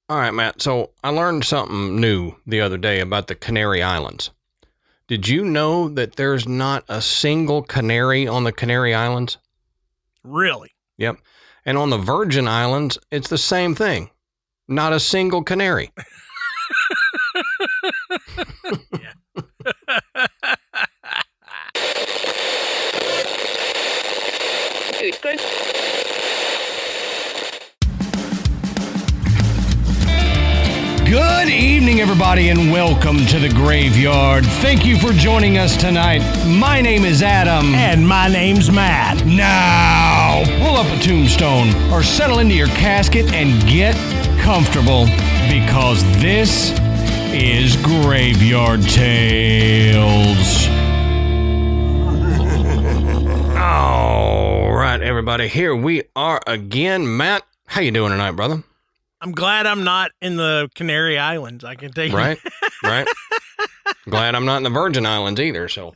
All right, Matt. So I learned something new the other day about the Canary Islands. Did you know that there's not a single canary on the Canary Islands? Really? Yep. And on the Virgin Islands, it's the same thing. Not a single canary. Good. Good evening, everybody, and welcome to the Graveyard. Thank you for joining us tonight. My name is Adam. And my name's Matt. Now, pull up a tombstone or settle into your casket and get comfortable because this is Graveyard Tales. All right, everybody, here we are again. Matt, how you doing tonight, brother? I'm glad I'm not in the Canary Islands. I can take Right. Glad I'm not in the Virgin Islands either, so.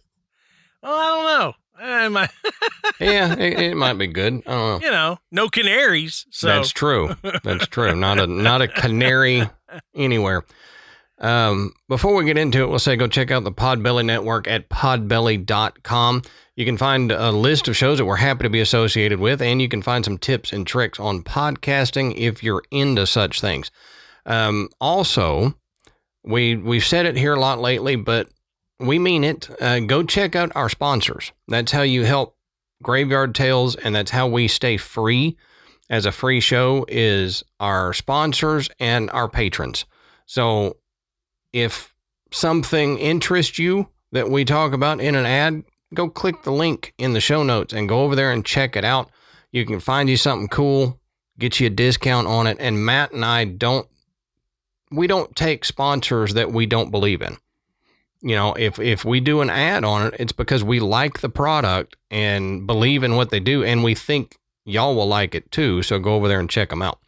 Well, I don't know. Yeah, it might be good. I don't know. You know, no canaries. So That's true. Not a canary anywhere. Before we get into it, we'll say go check out the Podbelly Network at podbelly.com. You can find a list of shows that we're happy to be associated with, and you can find some tips and tricks on podcasting if you're into such things. Also, we've said it here a lot lately, but we mean it. Go check out our sponsors. That's how you help Graveyard Tales, and that's how we stay free as a free show is our sponsors and our patrons. So if something interests you that we talk about in an ad, go click the link in the show notes and go over there and check it out. You can find you something cool, get you a discount on it. And Matt and I don't take sponsors that we don't believe in. You know, if we do an ad on it, it's because we like the product and believe in what they do. And we think y'all will like it too. So go over there and check them out.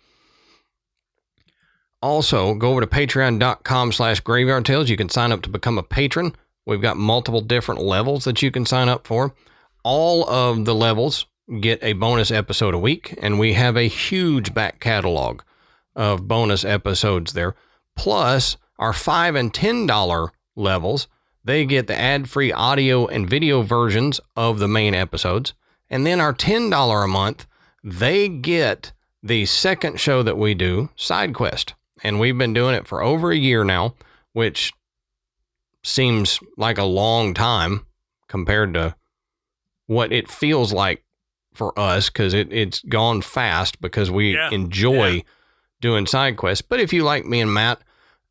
Also, go over to patreon.com/Graveyard Tales. You can sign up to become a patron. We've got multiple different levels that you can sign up for. All of the levels get a bonus episode a week, and we have a huge back catalog of bonus episodes there. Plus, our $5 and $10 levels, they get the ad-free audio and video versions of the main episodes. And then our $10 a month, they get the second show that we do, Side Quest. And we've been doing it for over a year now, which seems like a long time compared to what it feels like for us, because it's gone fast because we enjoy doing side quests. But if you like me and Matt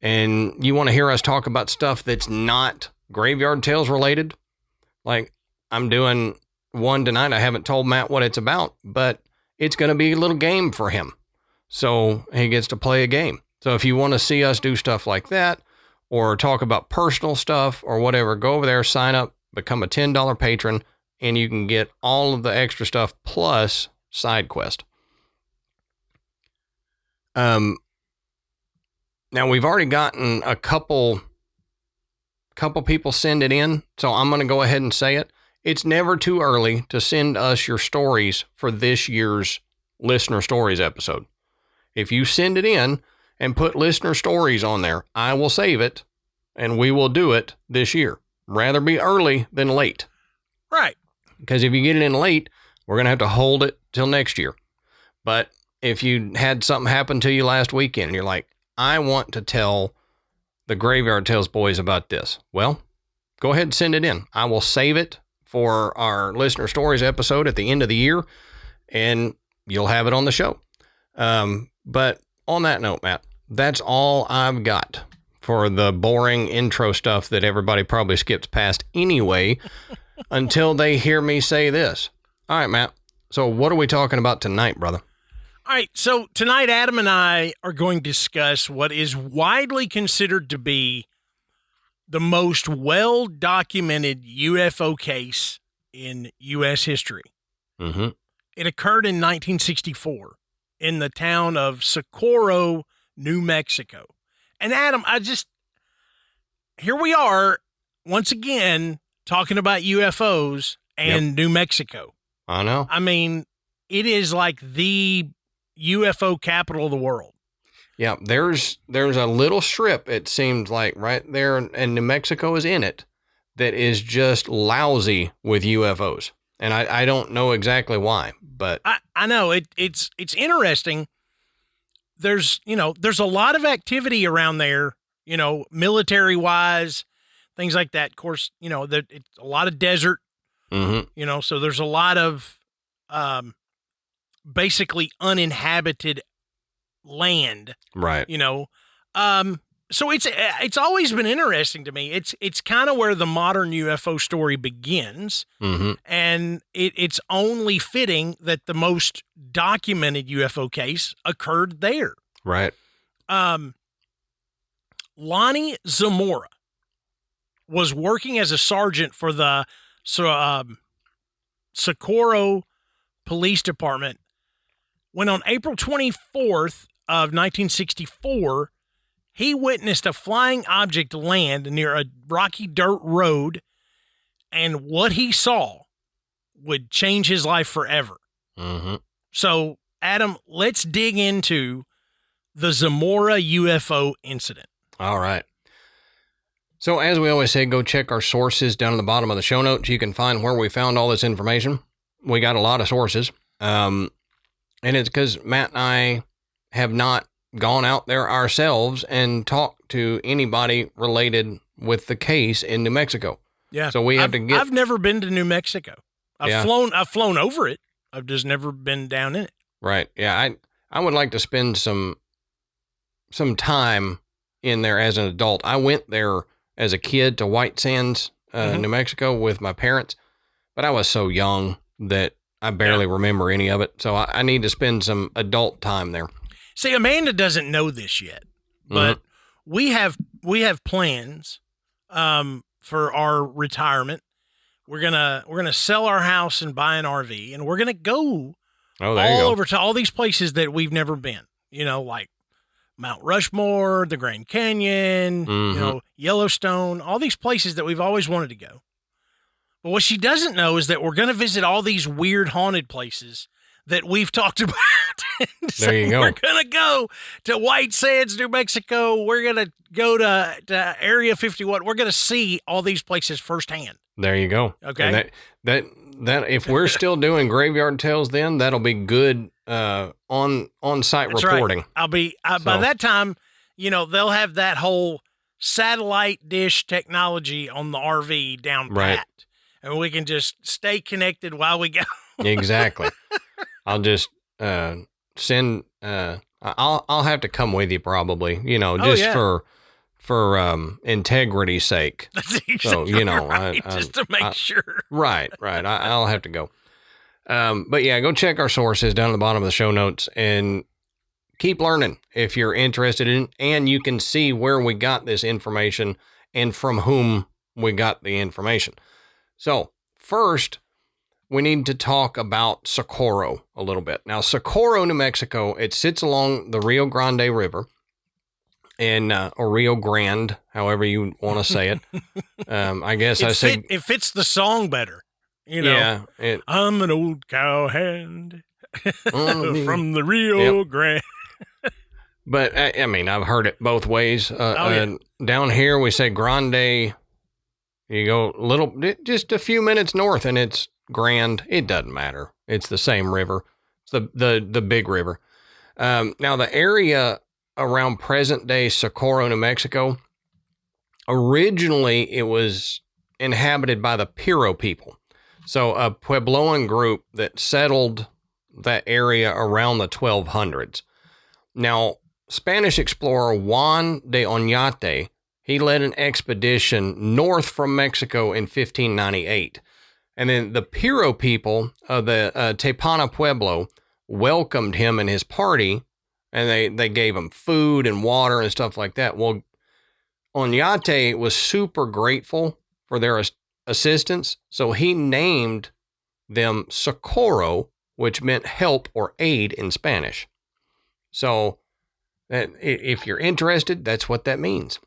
and you want to hear us talk about stuff that's not Graveyard Tales related, like I'm doing one tonight. I haven't told Matt what it's about, but it's going to be a little game for him. So he gets to play a game. So if you want to see us do stuff like that, or talk about personal stuff or whatever, go over there, sign up, become a $10 patron, and you can get all of the extra stuff plus side quest. Now we've already gotten a couple people send it in, so I'm going to go ahead and say it. It's never too early to send us your stories for this year's Listener Stories episode. If you send it in and put listener stories on there, I will save it, and we will do it this year. Rather be early than late. Right. Because if you get it in late, we're going to have to hold it till next year. But if you had something happen to you last weekend, and you're like, I want to tell the Graveyard Tales boys about this. Well, go ahead and send it in. I will save it for our Listener Stories episode at the end of the year, and you'll have it on the show. But on that note, Matt, that's all I've got for the boring intro stuff that everybody probably skips past anyway until they hear me say this. All right, Matt. So what are we talking about tonight, brother? All right. So tonight, Adam and I are going to discuss what is widely considered to be the most well-documented UFO case in U.S. history. Mm-hmm. It occurred in 1964 in the town of Socorro, New Mexico. And Adam, here we are once again talking about UFOs and New Mexico. I know. I mean, it is like the UFO capital of the world. Yeah, there's a little strip, it seems like, right there, and New Mexico is in it, that is just lousy with UFOs. And I don't know exactly why, but I know it's interesting. There's a lot of activity around there, military wise, things like that. Of course, it's a lot of desert, so there's a lot of basically uninhabited land, right. So it's always been interesting to me. It's kind of where the modern UFO story begins, and it's only fitting that the most documented UFO case occurred there. Right. Lonnie Zamora was working as a sergeant for the Socorro Police Department when on April 24th of 1964, he witnessed a flying object land near a rocky dirt road, and what he saw would change his life forever. So, Adam, let's dig into the Zamora UFO incident. All right. So, as we always say, go check our sources down at the bottom of the show notes. You can find where we found all this information. We got a lot of sources. And it's because Matt and I have not gone out there ourselves and talked to anybody related with the case in New Mexico. Yeah. So I've never been to New Mexico. I've flown over it. I've just never been down in it. Right. Yeah. I would like to spend some time in there as an adult. I went there as a kid to White Sands, New Mexico with my parents, but I was so young that I barely remember any of it. So I need to spend some adult time there. See, Amanda doesn't know this yet, but we have plans for our retirement. We're gonna sell our house and buy an RV, and we're gonna go over to all these places that we've never been. Like Mount Rushmore, the Grand Canyon, Yellowstone, all these places that we've always wanted to go. But what she doesn't know is that we're gonna visit all these weird haunted places that we've talked about. There you go. We're going to go to White Sands, New Mexico. We're going to go to Area 51. We're going to see all these places firsthand. There you go. Okay. And that if we're still doing Graveyard Tales, then that'll be good on-site reporting. Right. By that time, they'll have that whole satellite dish technology on the RV down pat. Right. And we can just stay connected while we go. Exactly. I'll just send. I'll have to come with you probably. For integrity's sake. That's exactly right, just to make sure. Right. I'll have to go. But yeah, go check our sources down at the bottom of the show notes and keep learning if you're interested in. And you can see where we got this information and from whom we got the information. So first, we need to talk about Socorro a little bit. Now, Socorro, New Mexico, it sits along the Rio Grande River, or Rio Grande, however you want to say it. I guess it fits the song better. Yeah. I'm an old cowhand from the Rio Grande. But, I mean, I've heard it both ways. Down here, we say Grande. You go just a few minutes north, and it's Grand. It doesn't matter. It's the same river. It's the big river. Now the area around present day Socorro, New Mexico, originally it was inhabited by the Prairie people. So a Puebloan group that settled that area around the 1200s. Now, Spanish explorer Juan de Oñate, he led an expedition north from Mexico in 1598. And then the Prairie people of the Tepana Pueblo welcomed him and his party, and they gave him food and water and stuff like that. Well, Oñate was super grateful for their assistance, so he named them Socorro, which meant help or aid in Spanish. So if you're interested, that's what that means.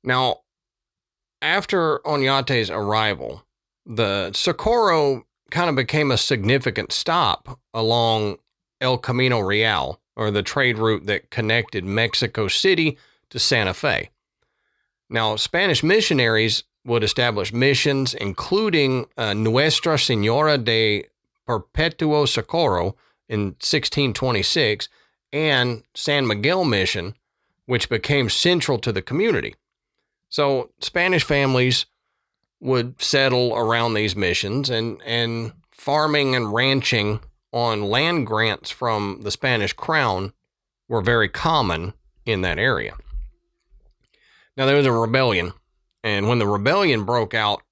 Now, after Oñate's arrival, the Socorro kind of became a significant stop along El Camino Real, or the trade route that connected Mexico City to Santa Fe. Now, Spanish missionaries would establish missions, including Nuestra Señora de Perpetuo Socorro in 1626 and San Miguel Mission, which became central to the community. So Spanish families would settle around these missions, and farming and ranching on land grants from the Spanish crown were very common in that area. Now, there was a rebellion, and when the rebellion broke out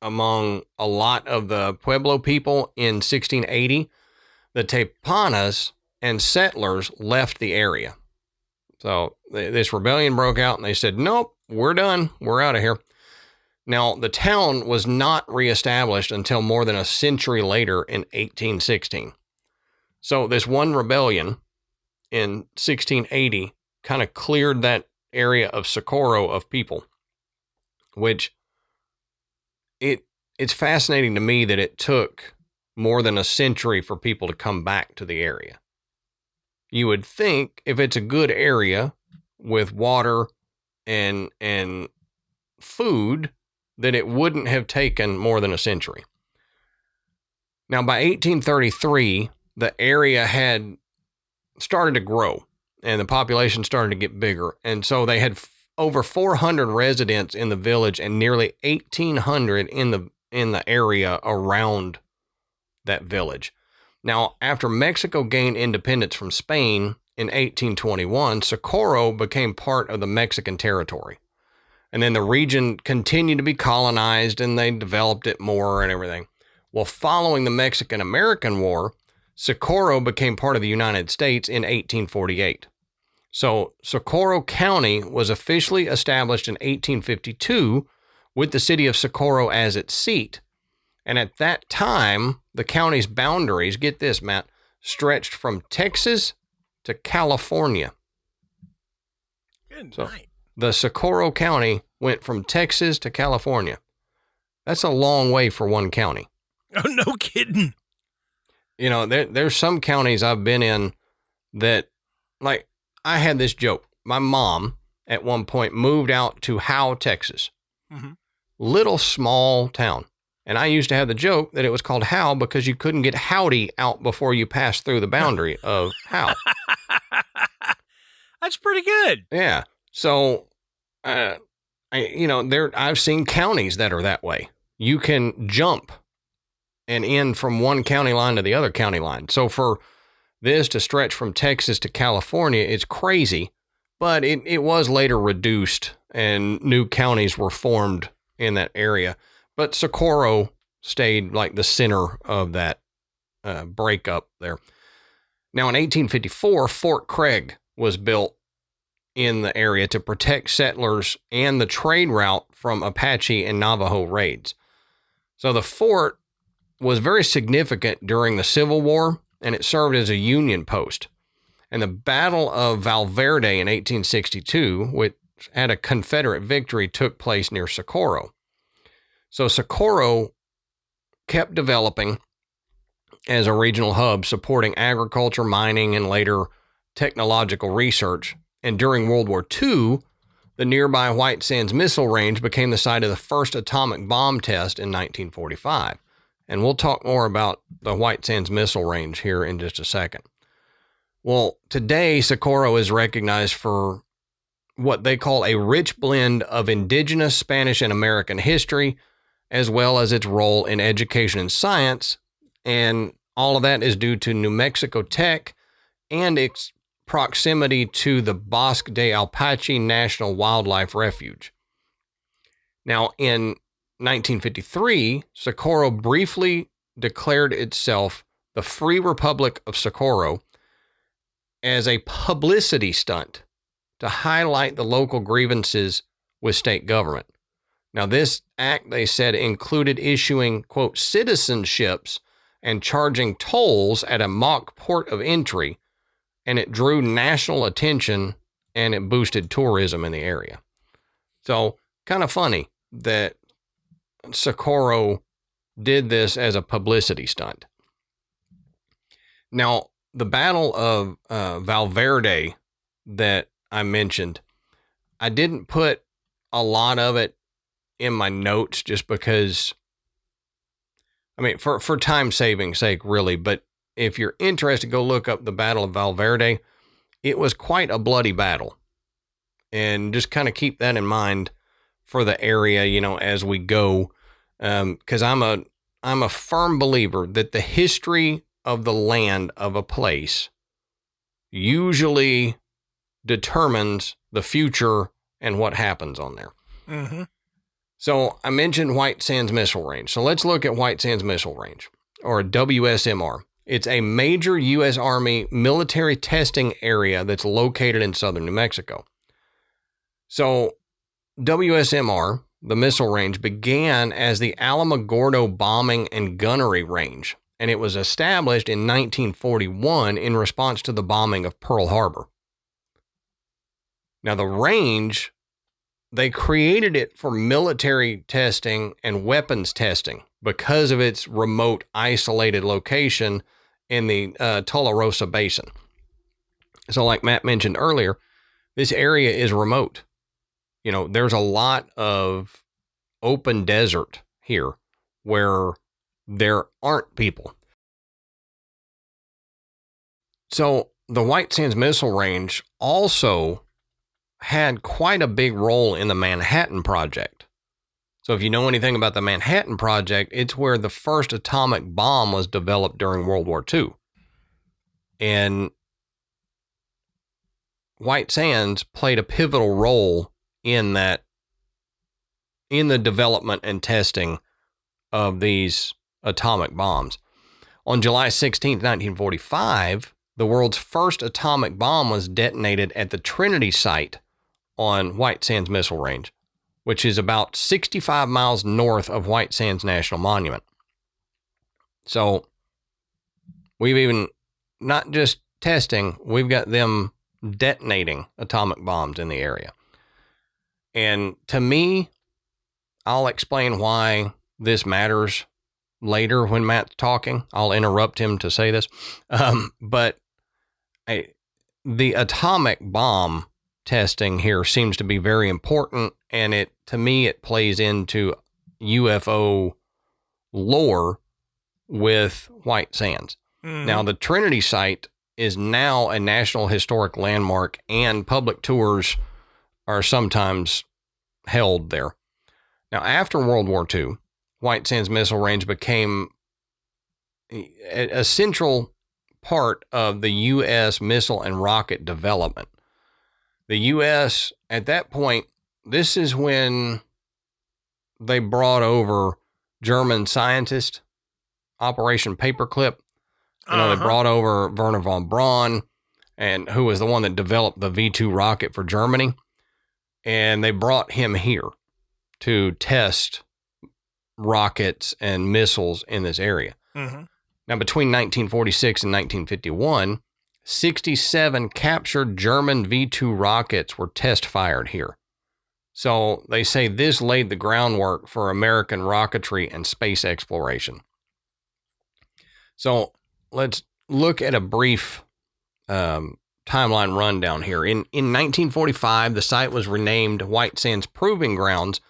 among a lot of the Pueblo people in 1680, the Tepanas and settlers left the area. So this rebellion broke out, and they said, nope, we're done. We're out of here. Now, the town was not reestablished until more than a century later in 1816. So this one rebellion in 1680 kind of cleared that area of Socorro of people, which it's fascinating to me that it took more than a century for people to come back to the area. You would think if it's a good area with water and food, that it wouldn't have taken more than a century. Now, by 1833, the area had started to grow and the population started to get bigger. And so they had over 400 residents in the village and nearly 1,800 in the area around that village. Now, after Mexico gained independence from Spain in 1821, Socorro became part of the Mexican territory. And then the region continued to be colonized and they developed it more and everything. Well, following the Mexican-American War, Socorro became part of the United States in 1848. So Socorro County was officially established in 1852 with the city of Socorro as its seat. And at that time, the county's boundaries, get this, Matt, stretched from Texas to California. Good night. So the Socorro County went from Texas to California. That's a long way for one county. Oh, no kidding. You know, there's some counties I've been in that, like, I had this joke. My mom, at one point, moved out to Howe, Texas. Mm-hmm. Little small town. And I used to have the joke that it was called Howe because you couldn't get howdy out before you passed through the boundary of Howe. That's pretty good. Yeah. So, I've seen counties that are that way. You can jump and in from one county line to the other county line. So for this to stretch from Texas to California, it's crazy, but it was later reduced and new counties were formed in that area. But Socorro stayed like the center of that breakup there. Now in 1854, Fort Craig was built in the area to protect settlers and the trade route from Apache and Navajo raids. So the fort was very significant during the Civil War, and it served as a Union post. And the Battle of Valverde in 1862, which had a Confederate victory, took place near Socorro. So Socorro kept developing as a regional hub, supporting agriculture, mining, and later technological research. And during World War II, the nearby White Sands Missile Range became the site of the first atomic bomb test in 1945. And we'll talk more about the White Sands Missile Range here in just a second. Well, today, Socorro is recognized for what they call a rich blend of indigenous Spanish and American history, as well as its role in education and science. And all of that is due to New Mexico Tech and its proximity to the Bosque de Apache National Wildlife Refuge. Now, in 1953, Socorro briefly declared itself the Free Republic of Socorro as a publicity stunt to highlight the local grievances with state government. Now, this act, they said, included issuing, quote, citizenships and charging tolls at a mock port of entry, and it drew national attention and it boosted tourism in the area. So, kind of funny that Socorro did this as a publicity stunt. Now, the Battle of Valverde that I mentioned, I didn't put a lot of it in my notes just because, I mean, for time saving sake, really. But if you're interested, go look up the Battle of Valverde. It was quite a bloody battle. And just kind of keep that in mind for the area, you know, as we go. Because I'm a firm believer that the history of the land of a place usually determines the future and what happens on there. Mm-hmm. So I mentioned White Sands Missile Range. So let's look at White Sands Missile Range, or WSMR. It's a major U.S. Army military testing area that's located in southern New Mexico. So WSMR, the missile range, began as the Alamogordo Bombing and Gunnery Range, and it was established in 1941 in response to the bombing of Pearl Harbor. Now, the range, they created it for military testing and weapons testing because of its remote, isolated location in the Tularosa Basin. So like Matt mentioned earlier, this area is remote. You know, there's a lot of open desert here where there aren't people. So the White Sands Missile Range also had quite a big role in the Manhattan Project. So if you know anything about the Manhattan Project, it's where the first atomic bomb was developed during World War II. And White Sands played a pivotal role in that, in the development and testing of these atomic bombs. On July 16th, 1945, the world's first atomic bomb was detonated at the Trinity site on White Sands Missile Range, which is about 65 miles north of White Sands National Monument. So we've even, not just testing, we've got them detonating atomic bombs in the area. And to me, I'll explain why this matters later when Matt's talking. I'll interrupt him to say this. But the atomic bomb testing here seems to be very important. And to me, it plays into UFO lore with White Sands. Mm-hmm. Now, the Trinity site is now a National Historic Landmark, and public tours are sometimes held there. Now, after World War II, White Sands Missile Range became a central part of the U.S. missile and rocket development. The U.S., at that point, this is when they brought over German scientists, Operation Paperclip. You know, they brought over Werner von Braun, and who was the one that developed the V-2 rocket for Germany. And they brought him here to test rockets and missiles in this area. Mm-hmm. Now, between 1946 and 1951, 67 captured German V-2 rockets were test fired here. So they say this laid the groundwork for American rocketry and space exploration. So let's look at a brief timeline rundown here. In 1945, the site was renamed White Sands Proving Grounds,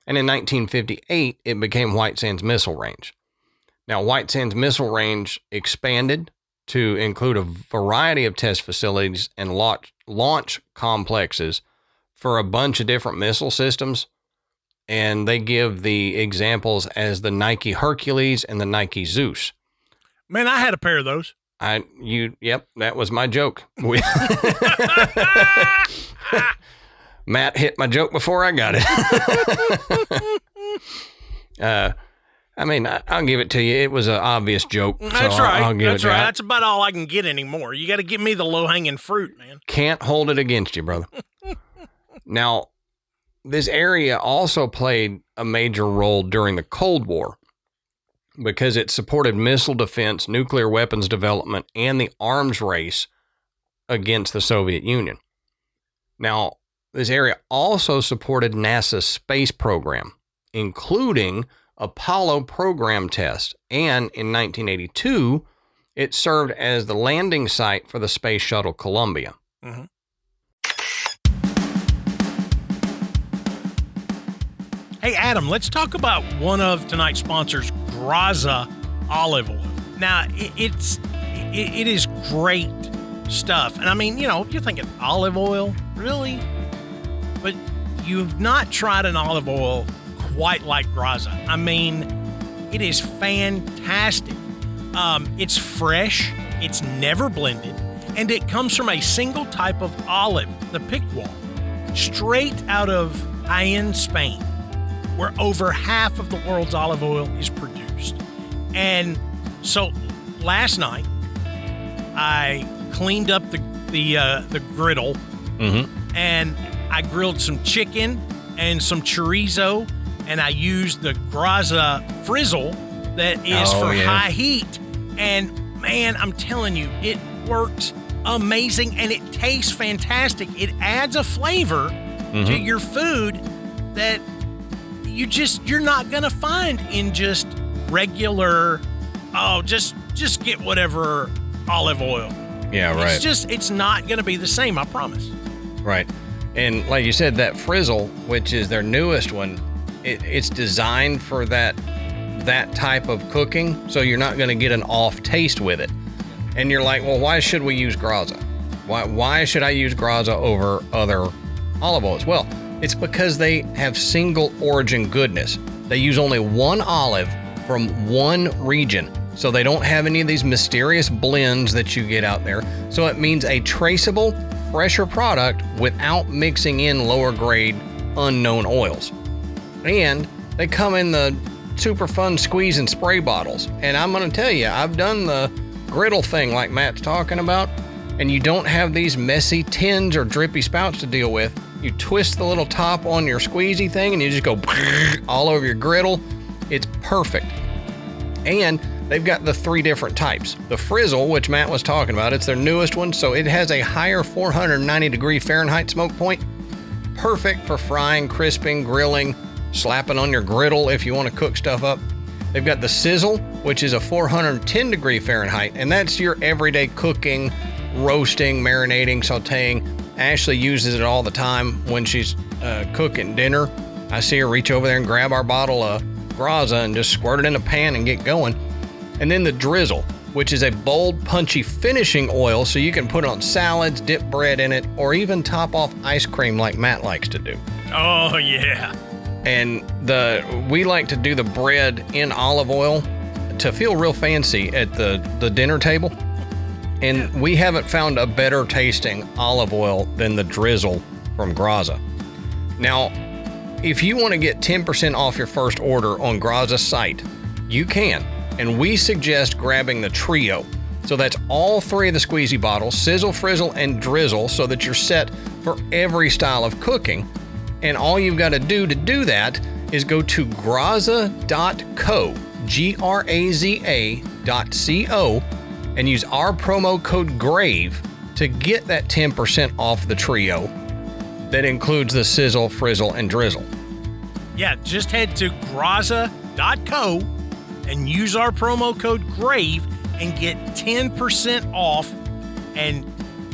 and in 1958, it became White Sands Missile Range. Now, White Sands Missile Range expanded to include a variety of test facilities and launch complexes for a bunch of different missile systems, and they give the examples as the Nike Hercules and the Nike Zeus. Man, I had a pair of those. Yep, that was my joke. Matt hit my joke before I got it. I mean, I'll give it to you. It was an obvious joke. That's right. That's right. That's about all I can get anymore. You got to give me the low-hanging fruit, man. Can't hold it against you, brother. Now, this area also played a major role during the Cold War because it supported missile defense, nuclear weapons development, and the arms race against the Soviet Union. Now, this area also supported NASA's space program, including Apollo program tests, and in 1982, It served as the landing site for the Space Shuttle Columbia. Mm-hmm. Hey, Adam, let's talk about one of tonight's sponsors, Graza olive oil. Now, it is great stuff. And I mean, you know, you're thinking olive oil, really? But you've not tried an olive oil quite like Graza. I mean, it is fantastic. It's fresh, it's never blended, and it comes from a single type of olive, the Picual, straight out of Jaén, Spain, where over half of the world's olive oil is produced. And so last night, I cleaned up the griddle, and I grilled some chicken and some chorizo, and I used the Graza frizzle that is high heat. And man, I'm telling you, it works amazing and it tastes fantastic. It adds a flavor to your food that you're not gonna find in just regular, just get whatever olive oil. Yeah, right. It's not gonna be the same, I promise. Right. And like you said, that frizzle, which is their newest one, it's designed for that type of cooking, so you're not going to get an off taste with it. And you're like, well, why should we use Graza? Why should I use Graza over other olive oils? Well, it's because they have single origin goodness. They use only one olive from one region, so they don't have any of these mysterious blends that you get out there. So it means a traceable, fresher product without mixing in lower grade unknown oils. And they come in the super fun squeeze and spray bottles. And I'm going to tell you, I've done the griddle thing like Matt's talking about, and you don't have these messy tins or drippy spouts to deal with. You twist the little top on your squeezy thing and you just go all over your griddle. It's perfect. And they've got the 3 different types. The frizzle, which Matt was talking about, it's their newest one, so it has a higher 490 degree Fahrenheit smoke point. Perfect for frying, crisping, grilling, slapping on your griddle if you want to cook stuff up. They've got the sizzle, which is a 410 degree Fahrenheit, and that's your everyday cooking, roasting, marinating, sauteing. Ashley uses it all the time when she's cooking dinner. I see her reach over there and grab our bottle of Graza and just squirt it in a pan and get going. And then the drizzle, which is a bold, punchy finishing oil, so you can put it on salads, dip bread in it, or even top off ice cream like Matt likes to do. Oh, yeah. And we like to do the bread in olive oil to feel real fancy at the dinner table. And we haven't found a better tasting olive oil than the drizzle from Graza. Now, if you want to get 10% off your first order on Graza's site, you can. And we suggest grabbing the trio. So that's all 3 of the squeezy bottles, sizzle, frizzle, and drizzle, so that you're set for every style of cooking. And all you've got to do that is go to graza.co, Graza.co, and use our promo code GRAVE to get that 10% off the trio that includes the sizzle, frizzle, and drizzle. Yeah, just head to graza.co and use our promo code GRAVE and get 10% off and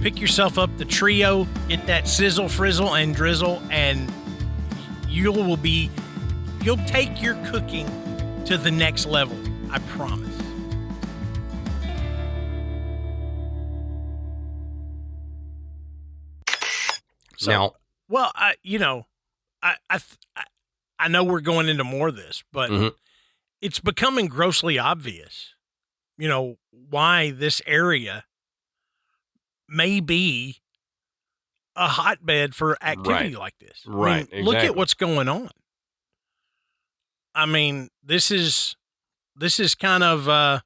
pick yourself up the trio, get that sizzle, frizzle, and drizzle, and you'll take your cooking to the next level. I promise. So, now, well, I know we're going into more of this, but it's becoming grossly obvious, why this area may be a hotbed for activity like this. Right. I mean, exactly. Look at what's going on. I mean, this is kind of,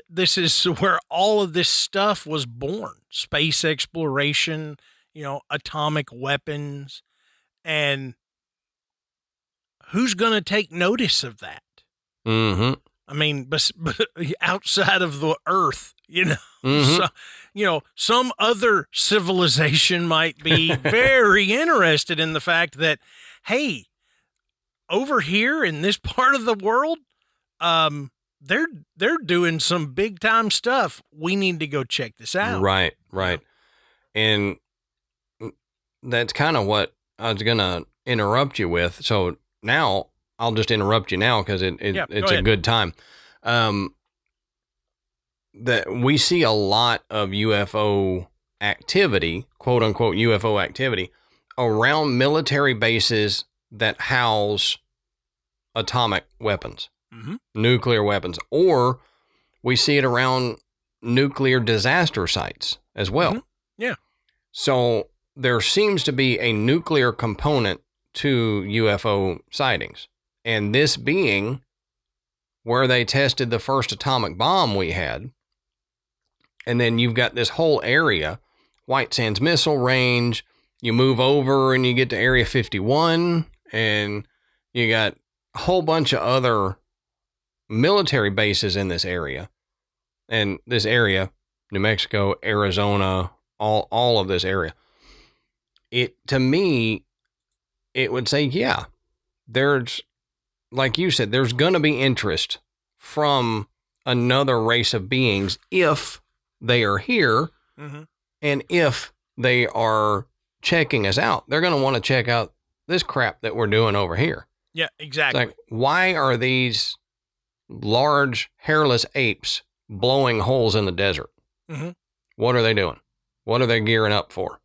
this is where all of this stuff was born. Space exploration, atomic weapons, and who's going to take notice of that? Mm-hmm. I mean, but outside of the Earth, some other civilization might be very interested in the fact that, hey, over here in this part of the world, they're doing some big time stuff. We need to go check this out. Right. And that's kind of what I was going to interrupt you with. So now I'll just interrupt you now because it's a good time. That we see a lot of UFO activity, quote unquote UFO activity, around military bases that house atomic weapons, nuclear weapons, or we see it around nuclear disaster sites as well. Yeah. So there seems to be a nuclear component to UFO sightings, and this being where they tested the first atomic bomb we had. And then you've got this whole area, White Sands Missile Range. You move over and you get to Area 51, and you got a whole bunch of other military bases in this area. And this area, New Mexico, Arizona, all of this area. To me, it would say, yeah, there's, like you said, there's going to be interest from another race of beings if they are here, and if they are checking us out. They're going to want to check out this crap that we're doing over here. Yeah, exactly. It's like, why are these large hairless apes blowing holes in the desert? What are they doing? What are they gearing up for?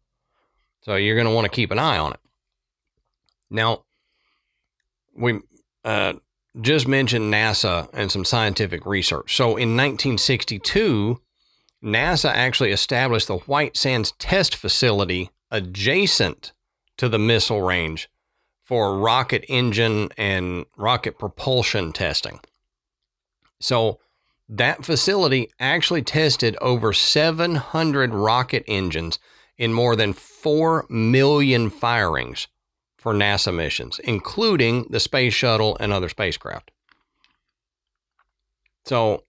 So you're going to want to keep an eye on it. Now, we just mentioned NASA and some scientific research. So in 1962, NASA actually established the White Sands Test Facility adjacent to the missile range for rocket engine and rocket propulsion testing. So that facility actually tested over 700 rocket engines in more than 4 million firings for NASA missions, including the space shuttle and other spacecraft. So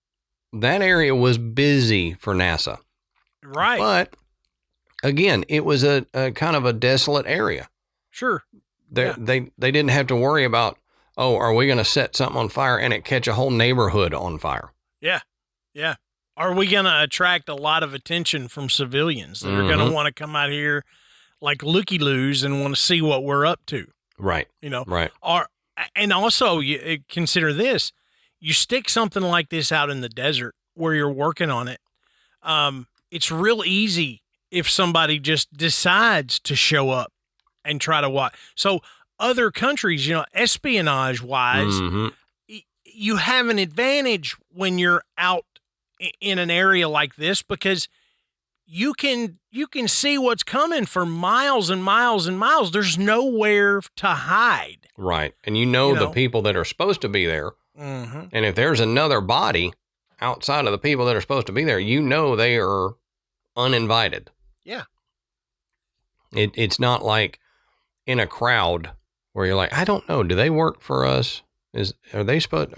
that area was busy for NASA. Right. But again, it was a kind of a desolate area. Sure. They didn't have to worry about, oh, are we going to set something on fire and it catch a whole neighborhood on fire? Yeah. Yeah. Are we going to attract a lot of attention from civilians that are going to want to come out here like looky-loos and want to see what we're up to? Right. Right. And also, you consider this. You stick something like this out in the desert where you're working on it. It's real easy if somebody just decides to show up and try to watch. So other countries, espionage wise, you have an advantage when you're out in an area like this because you can see what's coming for miles and miles and miles. There's nowhere to hide. Right. And the people that are supposed to be there. And if there's another body outside of the people that are supposed to be there, they are uninvited. Yeah. It's not like in a crowd where you're like, I don't know, do they work for us? Are they supposed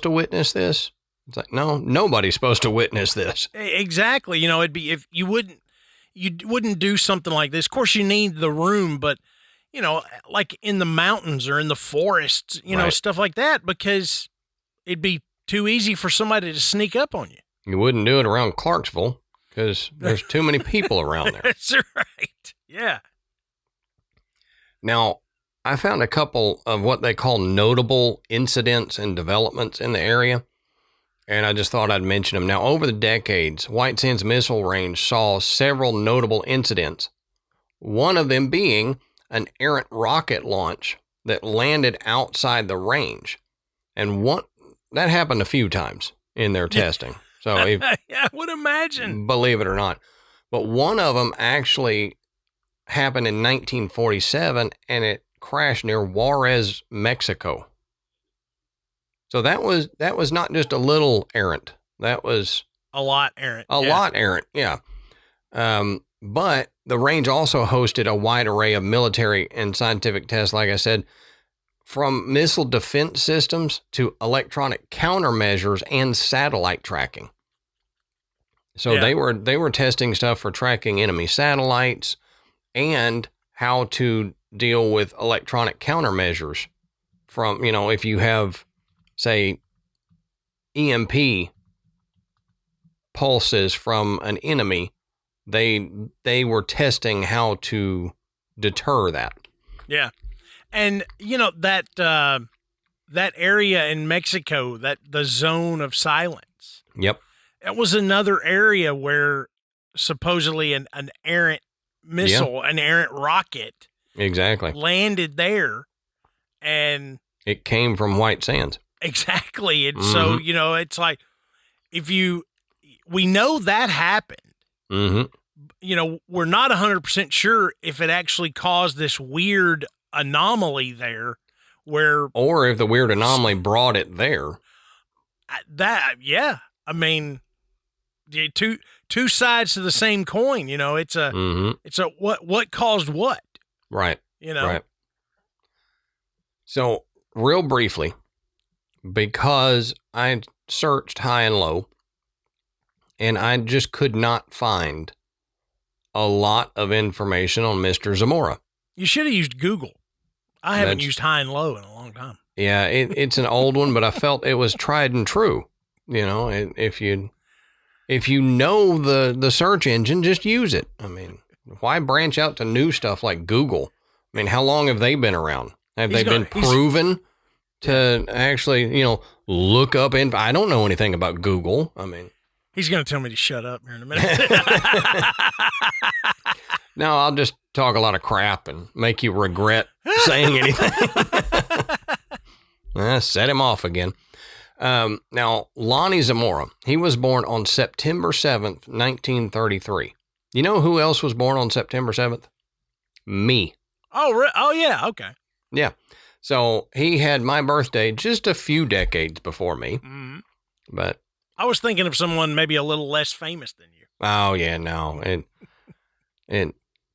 to witness this? It's like, no, nobody's supposed to witness this. Exactly. It'd be if you wouldn't do something like this. Of course, you need the room, but like in the mountains or in the forests, right. Stuff like that, because it'd be too easy for somebody to sneak up on you. You wouldn't do it around Clarksville because there's too many people around there. That's right. Yeah. Now, I found a couple of what they call notable incidents and developments in the area, and I just thought I'd mention them. Now, over the decades, White Sands Missile Range saw several notable incidents, one of them being an errant rocket launch that landed outside the range. And that happened a few times in their testing. So yeah, I would imagine. Believe it or not. But one of them actually happened in 1947, and it crashed near Juarez, Mexico. So that was not just a little errant. That was a lot errant. A lot errant, yeah. But the range also hosted a wide array of military and scientific tests, like I said, from missile defense systems to electronic countermeasures and satellite tracking. So they were testing stuff for tracking enemy satellites and how to deal with electronic countermeasures from, if you have, say, EMP pulses from an enemy, they were testing how to deter that. Yeah. And, that area in Mexico, the zone of silence. Yep. It was another area where supposedly an errant missile, an errant rocket Exactly. landed there. And it came from White Sands. Exactly. And so, it's like, we know that happened. We're not 100% sure if it actually caused this weird anomaly there or if the weird anomaly brought it there. I mean, two sides to the same coin, it's a what caused what? Right. Right. So real briefly, because I searched high and low and I just could not find a lot of information on Mr. Zamora. You should have used Google. I haven't used high and low in a long time. Yeah, it's an old one, but I felt it was tried and true. If you know the search engine, just use it. I mean, why branch out to new stuff like Google? I mean, how long have they been around? Have they been proven to actually, look up? And I don't know anything about Google. I mean, he's going to tell me to shut up here in a minute. No, I'll just talk a lot of crap and make you regret saying anything. Set him off again. Now, Lonnie Zamora, he was born on September 7th, 1933. You know who else was born on September 7th? Me. Oh, yeah. Okay. Yeah. So he had my birthday just a few decades before me. Mm-hmm. But I was thinking of someone maybe a little less famous than you. Oh, yeah, no. And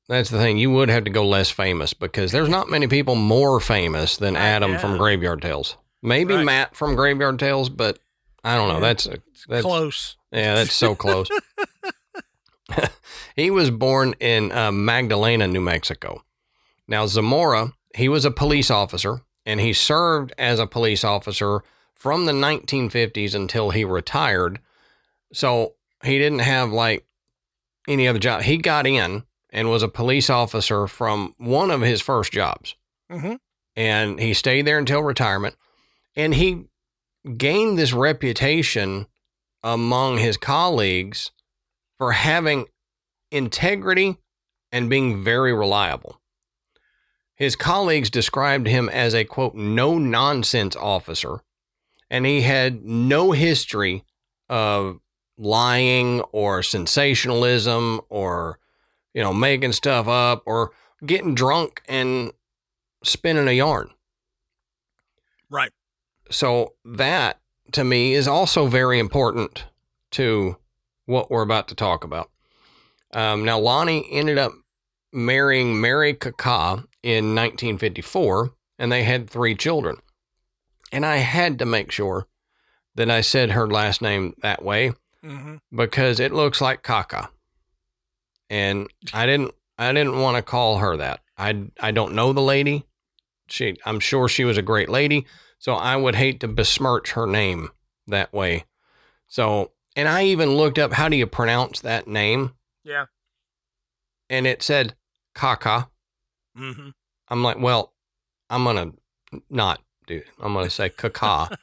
that's the thing. You would have to go less famous because there's not many people more famous than Adam from Graveyard Tales. Maybe Matt from Graveyard Tales, but I don't know. That's close. Yeah, that's so close. He was born in Magdalena, New Mexico. Now, Zamora, he was a police officer, and he served as a police officer from the 1950s until he retired. So he didn't have like any other job. He got in and was a police officer from one of his first jobs. Mm-hmm. And he stayed there until retirement. And he gained this reputation among his colleagues for having integrity and being very reliable. His colleagues described him as a, quote, no-nonsense officer, and he had no history of lying or sensationalism or, making stuff up or getting drunk and spinning a yarn. Right. So that, to me, is also very important to what we're about to talk about. Now, Lonnie ended up marrying Mary Kaka in 1954, and they had 3 children. And I had to make sure that I said her last name that way because it looks like Kaka. And I didn't want to call her that. I don't know the lady. I'm sure she was a great lady. So I would hate to besmirch her name that way. So, and I even looked up, how do you pronounce that name? Yeah. And it said Kaka. Mm-hmm. I'm like, well, I'm going to not do it. I'm going to say Kaka.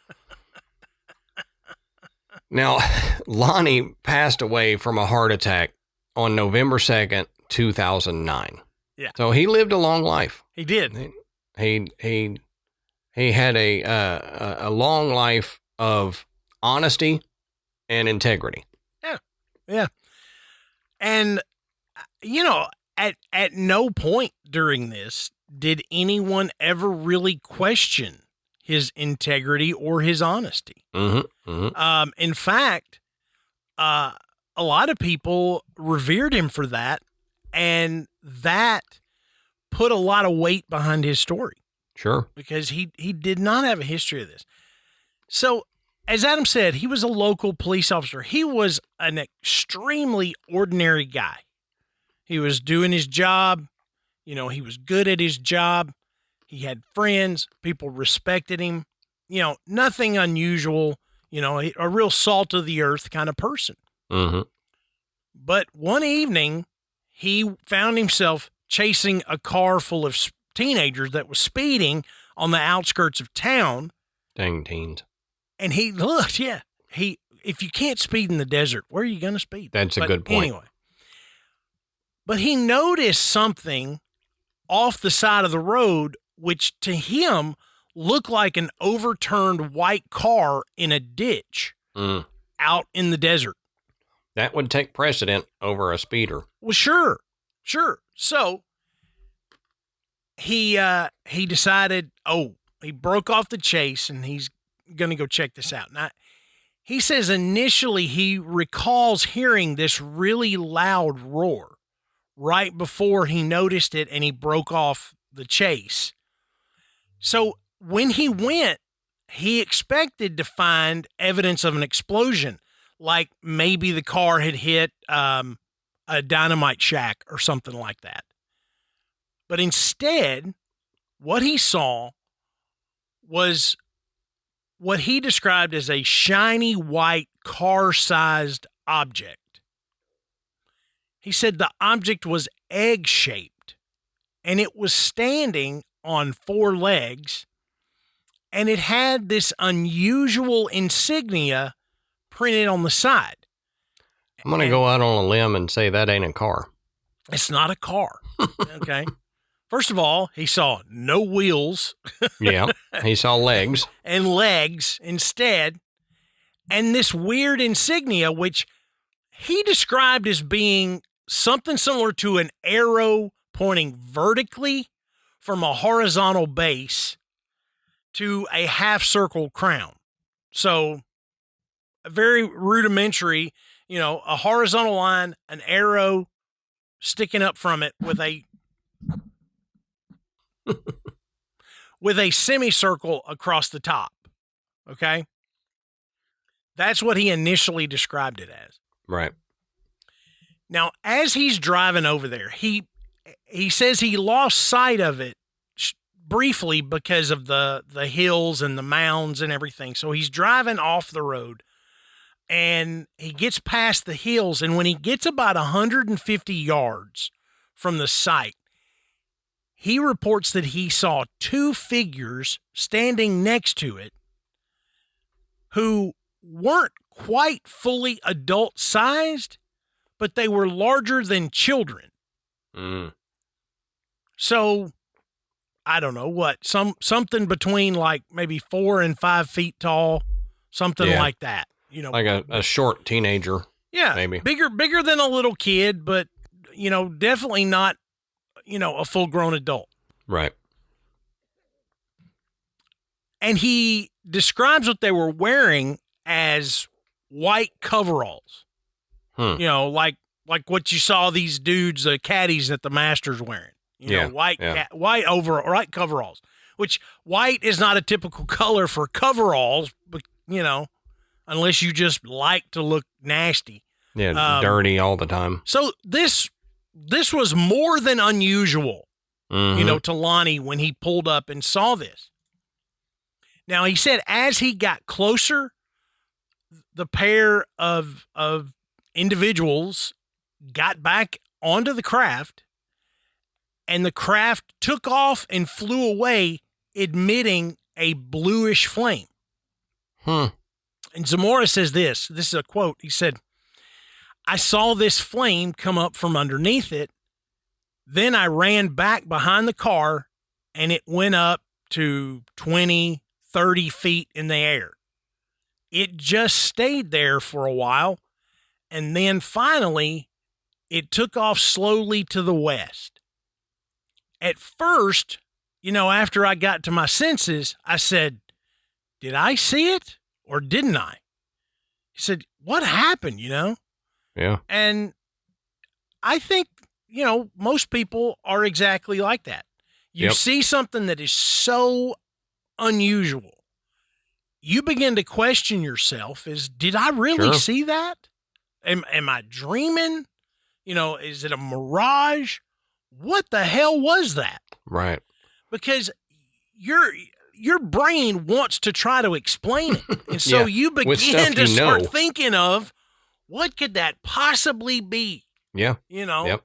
Now, Lonnie passed away from a heart attack on November 2nd, 2009. Yeah. So he lived a long life. He did. He had a long life of honesty and integrity. Yeah. Yeah. And, at no point during this did anyone ever really question his integrity or his honesty. Mm-hmm. Mm-hmm. In fact, a lot of people revered him for that, and that put a lot of weight behind his story. Sure. Because he did not have a history of this. So, as Adam said, he was a local police officer. He was an extremely ordinary guy. He was doing his job. He was good at his job. He had friends. People respected him. Nothing unusual. a real salt of the earth kind of person. Mm-hmm. But one evening, he found himself chasing a car full of teenagers that was speeding on the outskirts of town. Dang teens. And he looked, if you can't speed in the desert, where are you going to speed? That's a good point. Anyway, but he noticed something off the side of the road, which to him looked like an overturned white car in a ditch out in the desert. That would take precedent over a speeder. Well, sure. So he decided, he broke off the chase and he's going to go check this out. Now, he says initially he recalls hearing this really loud roar right before he noticed it and he broke off the chase. So when he went, he expected to find evidence of an explosion, like maybe the car had hit a dynamite shack or something like that. But instead, what he saw was what he described as a shiny white car-sized object. He said the object was egg-shaped, and it was standing on 4 legs, and it had this unusual insignia printed on the side. I'm going to go out on a limb and say that ain't a car. It's not a car. Okay. First of all, he saw no wheels. Yeah. He saw legs. And legs instead. And this weird insignia, which he described as being something similar to an arrow pointing vertically from a horizontal base to a half circle crown. So a very rudimentary, a horizontal line, an arrow sticking up from it with a semicircle across the top. Okay. That's what he initially described it as. Right. Now, as he's driving over there, he says he lost sight of it briefly because of the hills and the mounds and everything. So he's driving off the road and he gets past the hills. And when he gets about 150 yards from the site, he reports that he saw 2 figures standing next to it who weren't quite fully adult-sized, but they were larger than children. So, I don't know what, something between like maybe 4 and 5 feet tall, something like that. Like a short teenager. Yeah, maybe bigger than a little kid, but definitely not a full-grown adult. Right. And he describes what they were wearing as white coveralls. Like what you saw these dudes, caddies at the Masters wearing. White coveralls. Which white is not a typical color for coveralls, but unless you just like to look nasty. Yeah, dirty all the time. So this was more than unusual, to Lonnie when he pulled up and saw this. Now, he said as he got closer, the pair of individuals got back onto the craft, and the craft took off and flew away, emitting a bluish flame. And Zamora says this is a quote. He said, "I saw this flame come up from underneath it. Then I ran back behind the car and it went up to 20, 30 feet in the air. It just stayed there for a while. And then finally it took off slowly to the west. At first, after I got to my senses, I said, did I see it or didn't I?" He said, "What happened, Yeah. And I think, most people are exactly like that. You see something that is so unusual. You begin to question yourself did I really see that? Am I dreaming? Is it a mirage? What the hell was that? Right. Because you're your brain wants to try to explain it. And so you begin to start thinking of, what could that possibly be? Yeah. You know? Yep.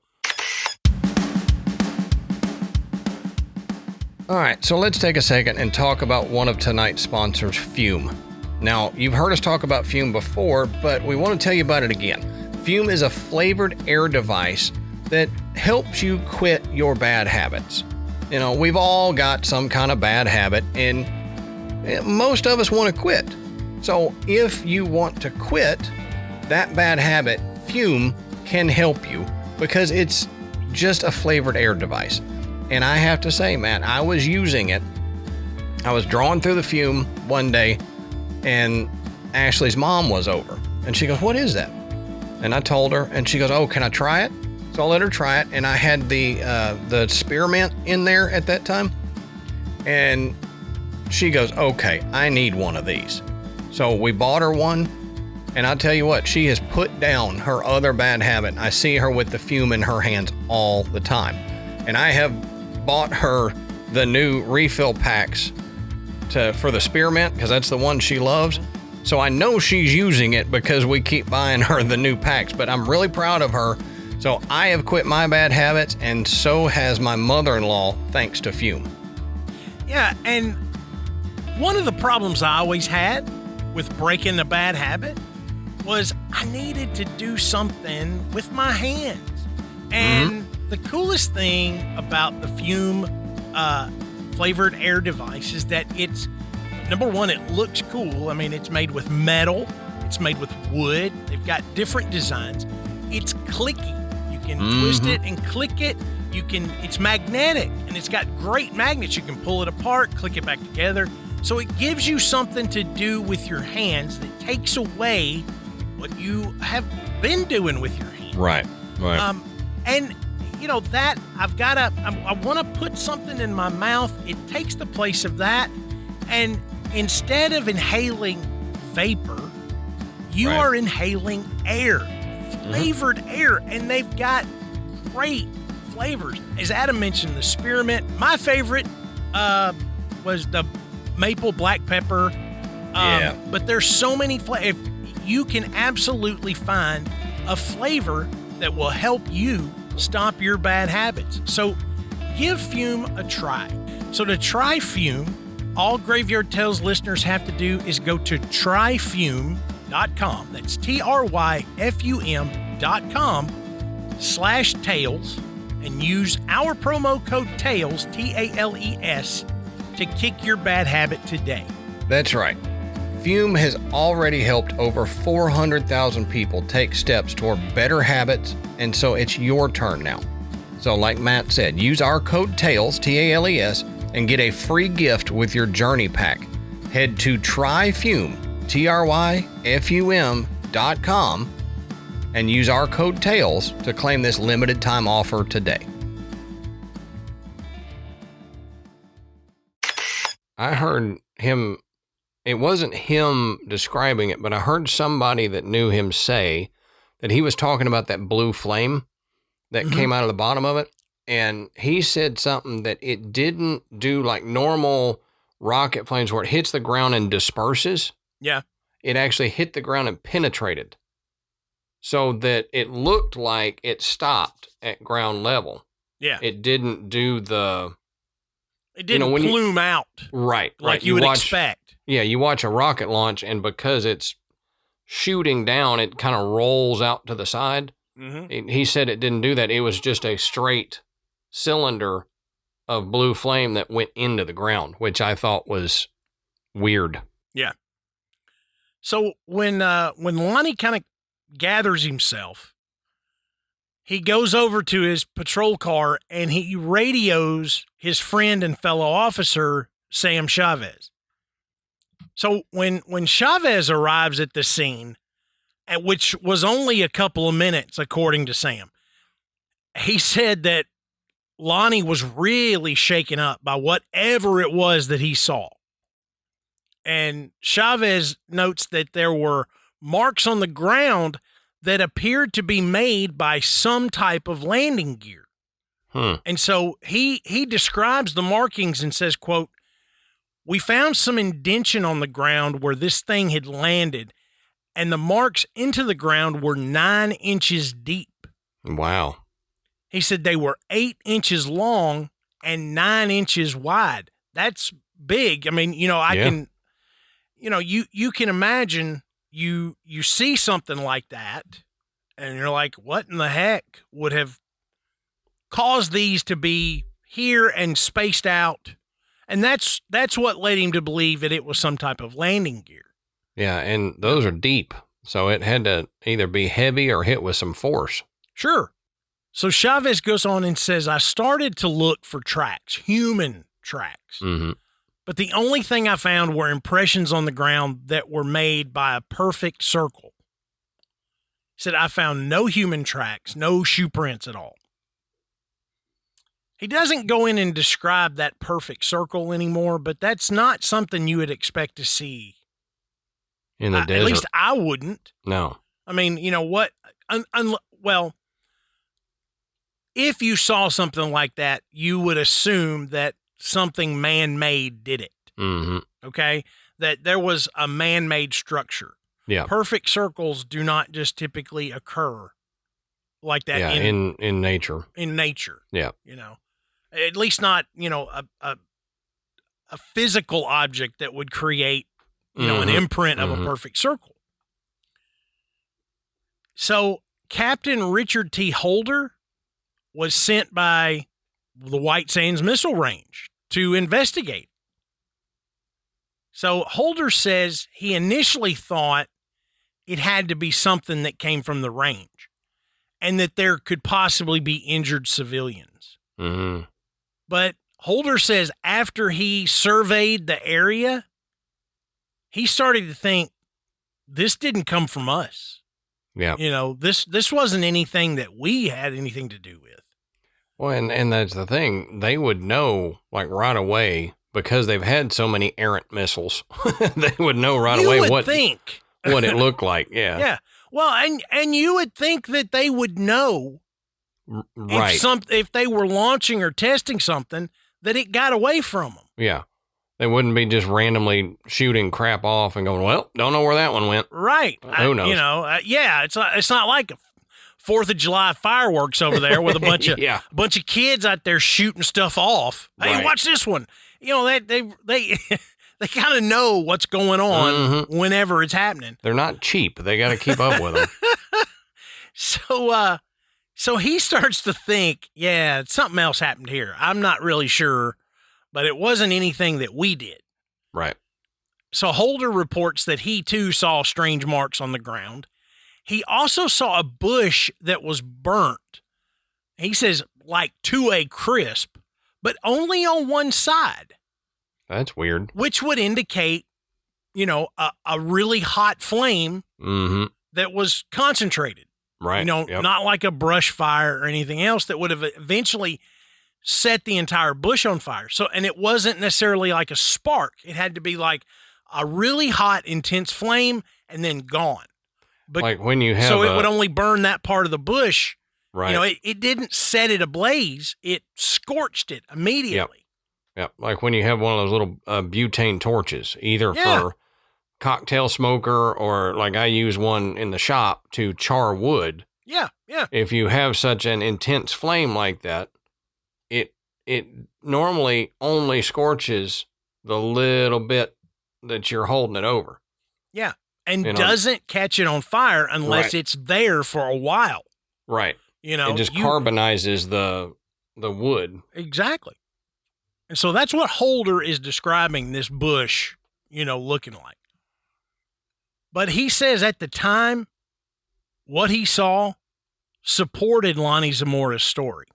All right, so let's take a second and talk about one of tonight's sponsors, Fume. Now, you've heard us talk about Fume before, but we want to tell you about it again. Fume is a flavored air device that helps you quit your bad habits. You know, we've all got some kind of bad habit, and most of us want to quit. So if you want to quit that bad habit, Fume can help you because it's just a flavored air device. And I have to say, man, I was using it. I was drawing through the Fume one day, and Ashley's mom was over. And she goes, "What is that?" And I told her, and she goes, "Oh, can I try it?" So I let her try it, and I had the spearmint in there at that time. And she goes, "Okay, I need one of these." So we bought her one, and I'll tell you what, she has put down her other bad habit. I see her with the Fume in her hands all the time. And I have bought her the new refill packs for the spearmint, because that's the one she loves. So I know she's using it because we keep buying her the new packs, but I'm really proud of her. So I have quit my bad habits, and so has my mother-in-law, thanks to Fume. Yeah, and one of the problems I always had with breaking a bad habit was I needed to do something with my hands. And the coolest thing about the Fume flavored air device is that it's, number one, it looks cool. I mean, it's made with metal. It's made with wood. They've got different designs. It's clicky. You can twist it and click it. It's magnetic, and it's got great magnets. You can pull it apart, click it back together. So it gives you something to do with your hands that takes away what you have been doing with your hands. Right. And you know that I want to put something in my mouth. It takes the place of that. And instead of inhaling vapor, you are inhaling air, flavored air. And they've got great flavors. As Adam mentioned, the spearmint. My favorite was the maple black pepper. But there's so many flavors. You can absolutely find a flavor that will help you stop your bad habits. So give Fume a try. So to try Fume, all Graveyard Tales listeners have to do is go to tryfume.com. That's tryfum.com/tales and use our promo code TALES, TALES, to kick your bad habit today. That's right. Fume has already helped over 400,000 people take steps toward better habits, and so it's your turn now. So like Matt said, use our code TALES, TALES, and get a free gift with your journey pack. Head to tryfume, tryfum.com, and use our code TALES to claim this limited time offer today. I heard him. It wasn't him describing it, but I heard somebody that knew him say that he was talking about that blue flame that came out of the bottom of it. And he said something that it didn't do like normal rocket flames where it hits the ground and disperses. Yeah. It actually hit the ground and penetrated so that it looked like it stopped at ground level. Yeah. It didn't do the... It didn't plume out. Right. Like you would expect. Yeah, you watch a rocket launch, and because it's shooting down, it kind of rolls out to the side. He said it didn't do that. It was just a straight cylinder of blue flame that went into the ground, which I thought was weird. Yeah. So when Lonnie kind of gathers himself, he goes over to his patrol car and he radios his friend and fellow officer, Sam Chavez. So when Chavez arrives at the scene, which was only a couple of minutes, according to Sam, he said that Lonnie was really shaken up by whatever it was that he saw. And Chavez notes that there were marks on the ground that appeared to be made by some type of landing gear. And so he describes the markings and says, quote, We found some indention on the ground where this thing had landed, and the marks into the ground were 9 inches deep. Wow. He said they were 8 inches long and 9 inches wide. That's big. I mean, you know, you can imagine you see something like that and you're like, what in the heck would have caused these to be here and spaced out? And that's what led him to believe that it was some type of landing gear. Yeah, and those are deep, so it had to either be heavy or hit with some force. Sure. So Chavez goes on and says, I started to look for tracks, human tracks. Mm-hmm. But the only thing I found were impressions on the ground that were made by a perfect circle. He said, I found no human tracks, no shoe prints at all. He doesn't go in and describe that perfect circle anymore, but that's not something you would expect to see. In the desert. At least I wouldn't. No. I mean, you know what? Well, if you saw something like that, you would assume that something man-made did it. Mm-hmm. Okay? That there was a man-made structure. Yeah. Perfect circles do not just typically occur like that in nature. In nature. Yeah. You know, at least not, you know, a physical object that would create, you know, an imprint of a perfect circle. So Captain Richard T. Holder was sent by the White Sands Missile Range to investigate. So Holder says he initially thought it had to be something that came from the range and that there could possibly be injured civilians. Mm-hmm. But Holder says after he surveyed the area, he started to think this didn't come from us. Yeah. You know, this wasn't anything that we had anything to do with. Well, and that's the thing. They would know, like, right away, because they've had so many errant missiles. They would know right away what it looked like. Yeah. Yeah. Well, and you would think that they would know right. if they were launching or testing something that it got away from them. Yeah. They wouldn't be just randomly shooting crap off and going, well, don't know where that one went. Right. Who knows? You know, it's not like a 4th of July fireworks over there with a bunch of a bunch of kids out there shooting stuff off. Hey, right. Watch this one. You know, they they kind of know what's going on whenever it's happening. They're not cheap. They got to keep up with them. So he starts to think, yeah, something else happened here. I'm not really sure, but it wasn't anything that we did. Right. So Holder reports that he too saw strange marks on the ground. He also saw a bush that was burnt. He says like to a crisp, but only on one side. That's weird. Which would indicate, you know, a really hot flame that was concentrated. Right. You know, not like a brush fire or anything else that would have eventually set the entire bush on fire. So, and it wasn't necessarily like a spark. It had to be like a really hot, intense flame and then gone. But like when you have it would only burn that part of the bush. Right. You know, it didn't set it ablaze. It scorched it immediately. Yep. Like when you have one of those little butane torches, either for cocktail smoker or like I use one in the shop to char wood. Yeah. Yeah. If you have such an intense flame like that, it normally only scorches the little bit that you're holding it over. Yeah. And doesn't catch it on fire unless it's there for a while. Right. You know, it just carbonizes the wood. Exactly. And so that's what Holder is describing this bush, you know, looking like. But he says at the time, what he saw supported Lonnie Zamora's story.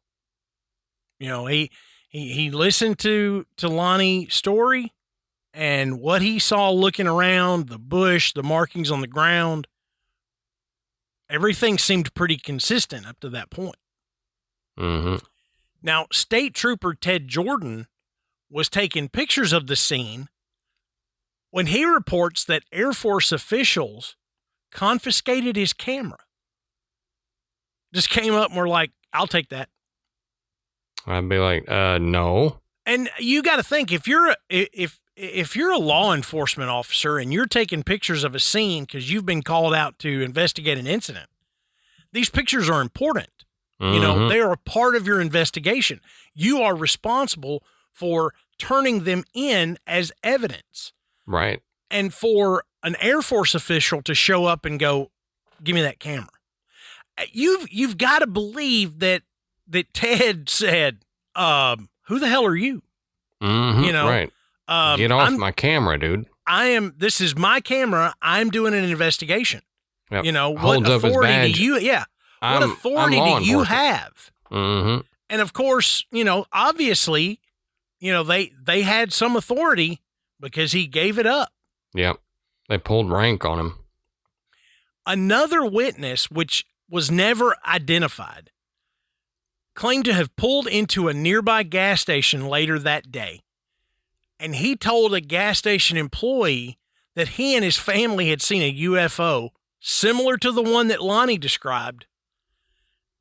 You know, he listened to Lonnie's story, and what he saw looking around, the bush, the markings on the ground, everything seemed pretty consistent up to that point. Mm-hmm. Now, State Trooper Ted Jordan was taking pictures of the scene when he reports that Air Force officials confiscated his camera. Just came up and were like, I'll take that. I'd be like, no. And you got to think, if if you're a law enforcement officer and you're taking pictures of a scene because you've been called out to investigate an incident, these pictures are important. You know, they are a part of your investigation. You are responsible for turning them in as evidence. Right. And for an Air Force official to show up and go, give me that camera. You've got to believe that Ted said, who the hell are you? You know, right. Get off my camera, dude. This is my camera. I'm doing an investigation. Yep. You know, Holds what up his authority badge. do you, what authority do you have? Mm-hmm. And of course, you know, obviously, you know, they had some authority because he gave it up. Yep. They pulled rank on him. Another witness, which was never identified, claimed to have pulled into a nearby gas station later that day. And he told a gas station employee that he and his family had seen a UFO similar to the one that Lonnie described.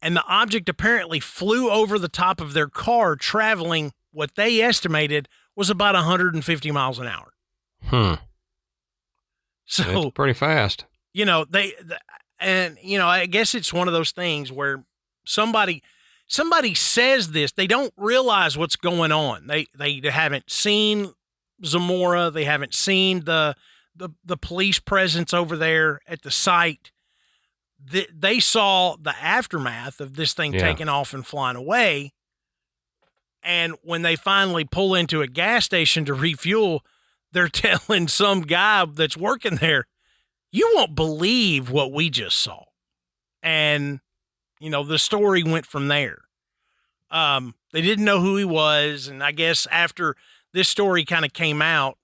And the object apparently flew over the top of their car, traveling what they estimated was about 150 miles an hour. So it's pretty fast. You know, I guess it's one of those things where somebody says this, they don't realize what's going on. They haven't seen Zamora. They haven't seen the police presence over there at the site. They saw the aftermath of this thing taking off and flying away. And when they finally pull into a gas station to refuel, they're telling some guy that's working there, you won't believe what we just saw. And, you know, the story went from there. They didn't know who he was. And I guess after this story kind of came out,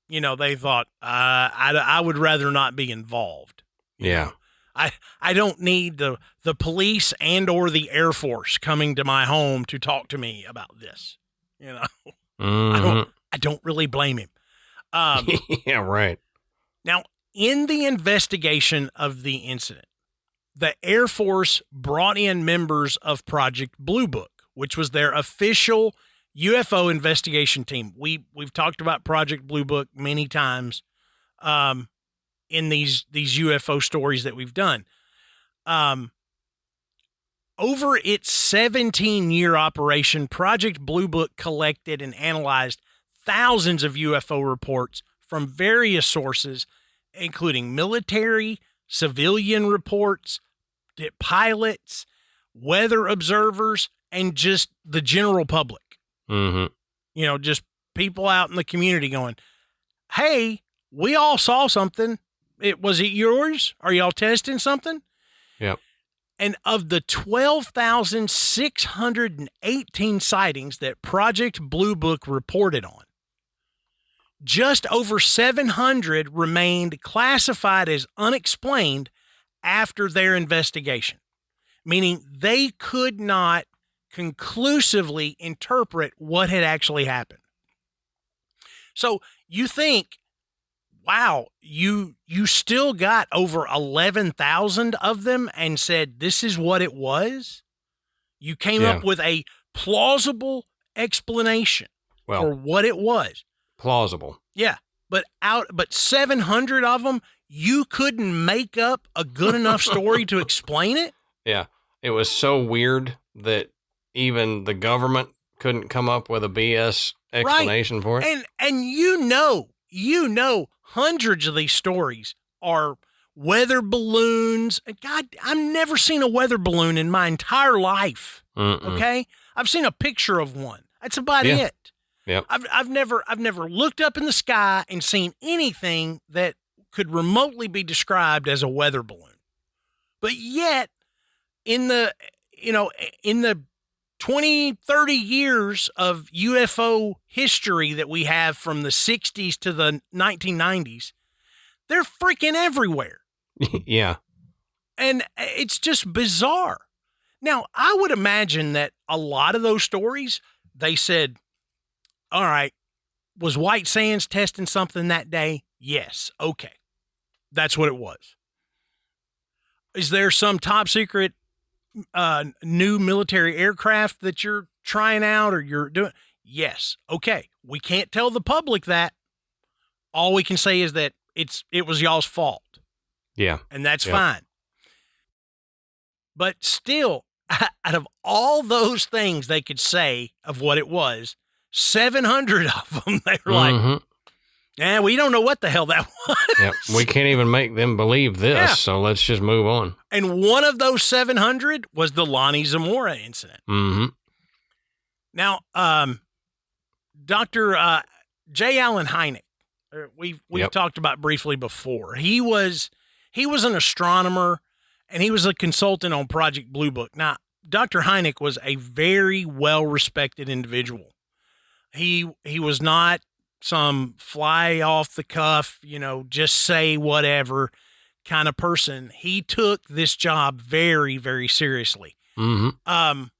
you know, they thought, I would rather not be involved. Yeah. know? I don't need the police and or the Air Force coming to my home to talk to me about this. You know, I don't really blame him. Yeah, right. Now, in the investigation of the incident, the Air Force brought in members of Project Blue Book, which was their official UFO investigation team. We've talked about Project Blue Book many times in these UFO stories that we've done. Over its 17-year operation, Project Blue Book collected and analyzed thousands of UFO reports from various sources, including military, civilian reports, pilots, weather observers, and just the general public. You know, just people out in the community going, hey, we all saw something. Was it yours? Are y'all testing something? Yep. And of the 12,618 sightings that Project Blue Book reported on, just over 700 remained classified as unexplained after their investigation, meaning they could not conclusively interpret what had actually happened. So you think, wow, you still got over 11,000 of them and said this is what it was? You came up with a plausible explanation for what it was. Plausible. Yeah, but 700 of them, you couldn't make up a good enough story to explain it? Yeah. It was so weird that even the government couldn't come up with a BS explanation for it. And you know, hundreds of these stories are weather balloons. God, I've never seen a weather balloon in my entire life. Okay? I've seen a picture of one. That's about it. Yep. I've never looked up in the sky and seen anything that could remotely be described as a weather balloon. But yet, in the 20, 30 years of UFO history that we have from the 60s to the 1990s, they're freaking everywhere. Yeah. And it's just bizarre. Now, I would imagine that a lot of those stories, they said, all right, was White Sands testing something that day? Yes. Okay. That's what it was. Is there some top secret new military aircraft that you're trying out or you're doing? Yes. Okay. We can't tell the public that. All we can say is that it was y'all's fault. Yeah. And that's Yep. fine. But still, out of all those things they could say of what it was, 700 of them, they were like, we don't know what the hell that was. Yep. We can't even make them believe this, so let's just move on. And one of those 700 was the Lonnie Zamora incident. Now, Dr. J. Allen Hynek, we've talked about briefly before. He was an astronomer, and he was a consultant on Project Blue Book. Now, Dr. Hynek was a very well-respected individual. He was not some fly off the cuff, just say whatever kind of person. He took this job very, very seriously. When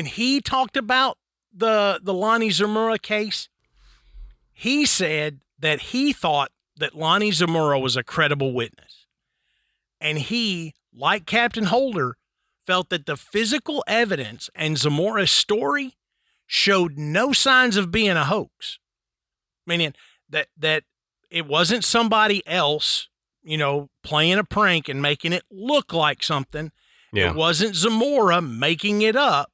he talked about the Lonnie Zamora case, he said that he thought that Lonnie Zamora was a credible witness. And he, like Captain Holder, felt that the physical evidence and Zamora's story showed no signs of being a hoax. Meaning that it wasn't somebody else, playing a prank and making it look like something. Yeah. It wasn't Zamora making it up.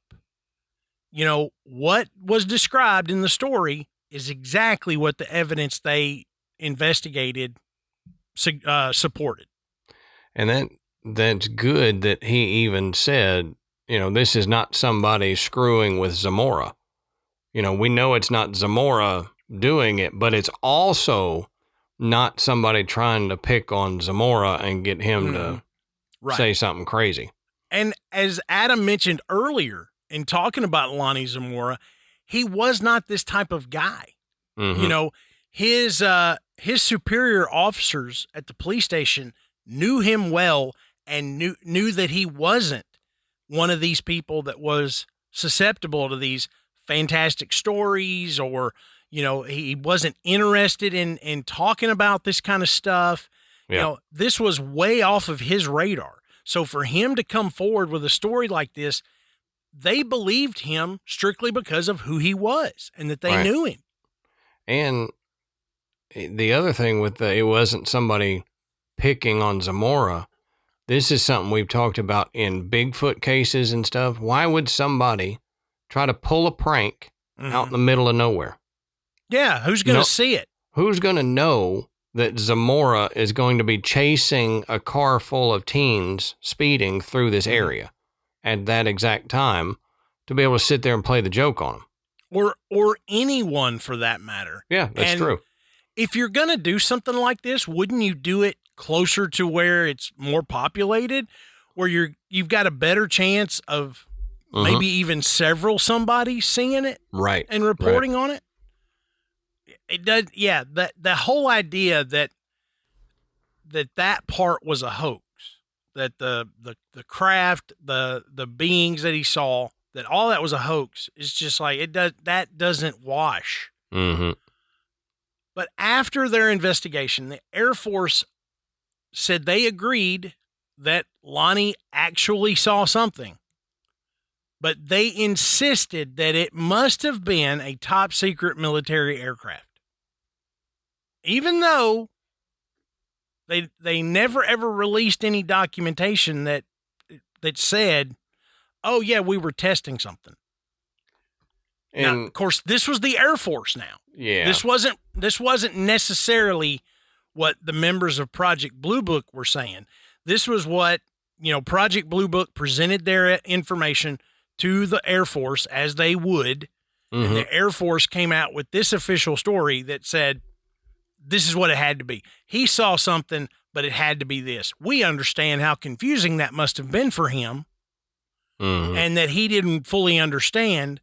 What was described in the story is exactly what the evidence they investigated supported. And that's good that he even said, this is not somebody screwing with Zamora. We know it's not Zamora doing it, but it's also not somebody trying to pick on Zamora and get him to say something crazy. And as Adam mentioned earlier in talking about Lonnie Zamora, he was not this type of guy. His superior officers at the police station knew him well and knew that he wasn't one of these people that was susceptible to these fantastic stories, or he wasn't interested in talking about this kind of stuff. Yeah. This was way off of his radar. So for him to come forward with a story like this, they believed him strictly because of who he was and that they knew him. And the other thing with it wasn't somebody picking on Zamora. This is something we've talked about in Bigfoot cases and stuff. Why would somebody try to pull a prank out in the middle of nowhere? Yeah, who's going to see it? Who's going to know that Zamora is going to be chasing a car full of teens speeding through this area at that exact time to be able to sit there and play the joke on them? Or anyone for that matter. Yeah, that's true. If you're going to do something like this, wouldn't you do it closer to where it's more populated, where you've got a better chance of maybe even several somebody seeing it and reporting on it? It does. Yeah. The whole idea that part was a hoax, that the craft, the beings that he saw, that all that was a hoax, is just like, that doesn't wash. But after their investigation, the Air Force said they agreed that Lonnie actually saw something, but they insisted that it must have been a top secret military aircraft. Even though they never ever released any documentation that said, oh yeah, we were testing something. And now, of course, this was the Air Force now. Yeah. This wasn't necessarily what the members of Project Blue Book were saying. This was what, Project Blue Book presented their information to the Air Force as they would. And the Air Force came out with this official story that said, this is what it had to be. He saw something, but it had to be this. We understand how confusing that must have been for him, and that he didn't fully understand.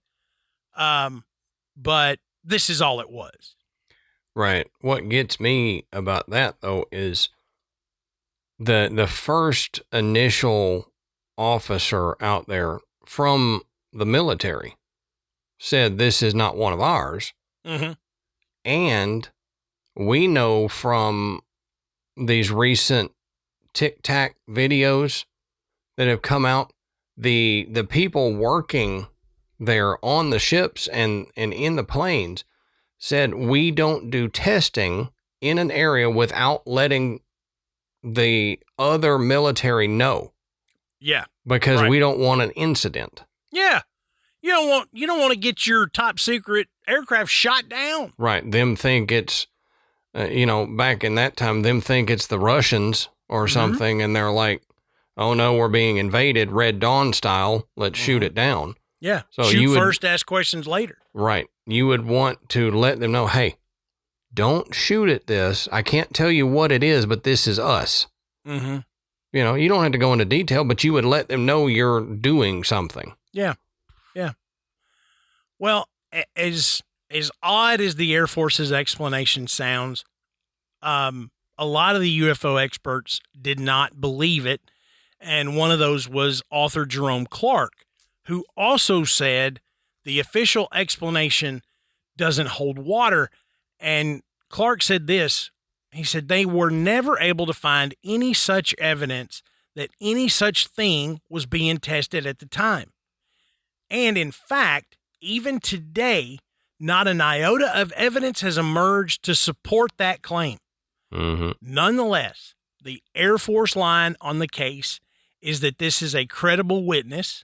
But this is all it was. Right. What gets me about that, though, is the first initial officer out there from the military said this is not one of ours. And we know from these recent Tic Tac videos that have come out, the people working there on the ships and in the planes said, we don't do testing in an area without letting the other military know. Yeah. Because we don't want an incident. Yeah. You don't want to get your top secret aircraft shot down. Right. Them think it's, back in that time, them think it's the Russians or something. And they're like, oh no, we're being invaded, Red Dawn style. Let's shoot it down. Yeah. So shoot first, ask questions later. Right. You would want to let them know, hey, don't shoot at this. I can't tell you what it is, but this is us. Mm-hmm. You don't have to go into detail, but you would let them know you're doing something. Yeah. Yeah. Well, as odd as the Air Force's explanation sounds, a lot of the UFO experts did not believe it. And one of those was author Jerome Clark, who also said the official explanation doesn't hold water. And Clark said this. He said they were never able to find any such evidence that any such thing was being tested at the time. And in fact, even today, not an iota of evidence has emerged to support that claim. Mm-hmm. Nonetheless, the Air Force line on the case is that this is a credible witness.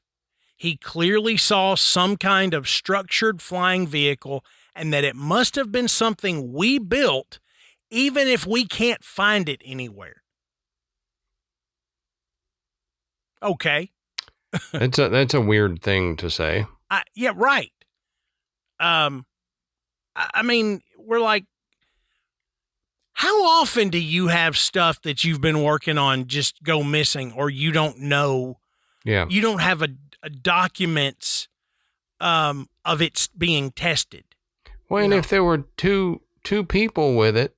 He clearly saw some kind of structured flying vehicle and that it must have been something we built, even if we can't find it anywhere. Okay. That's a weird thing to say. Yeah, right. I mean, we're like, how often do you have stuff that you've been working on just go missing, or you don't know? Yeah. You don't have a documents of it being tested. Well, and if there were two people with it,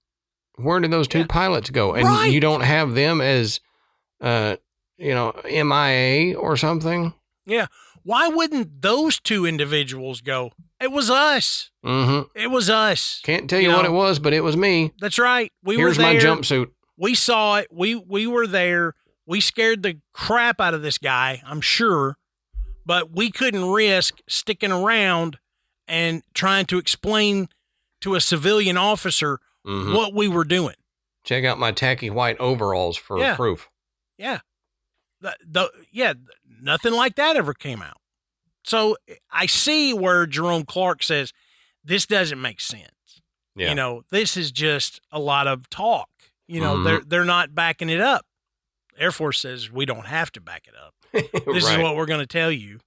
where did those two pilots go? And you don't have them as, MIA or something? Yeah. Why wouldn't those two individuals go? It was us. Mm-hmm. It was us. Can't tell you what it was, but it was me. That's right. Here's were there. My jumpsuit. We saw it. We were there. We scared the crap out of this guy, I'm sure, but we couldn't risk sticking around and trying to explain to a civilian officer what we were doing. Check out my tacky white overalls for proof. Yeah. Nothing like that ever came out. So I see where Jerome Clark says, this doesn't make sense. Yeah. This is just a lot of talk. They're not backing it up. Air Force says we don't have to back it up. This is what we're going to tell you,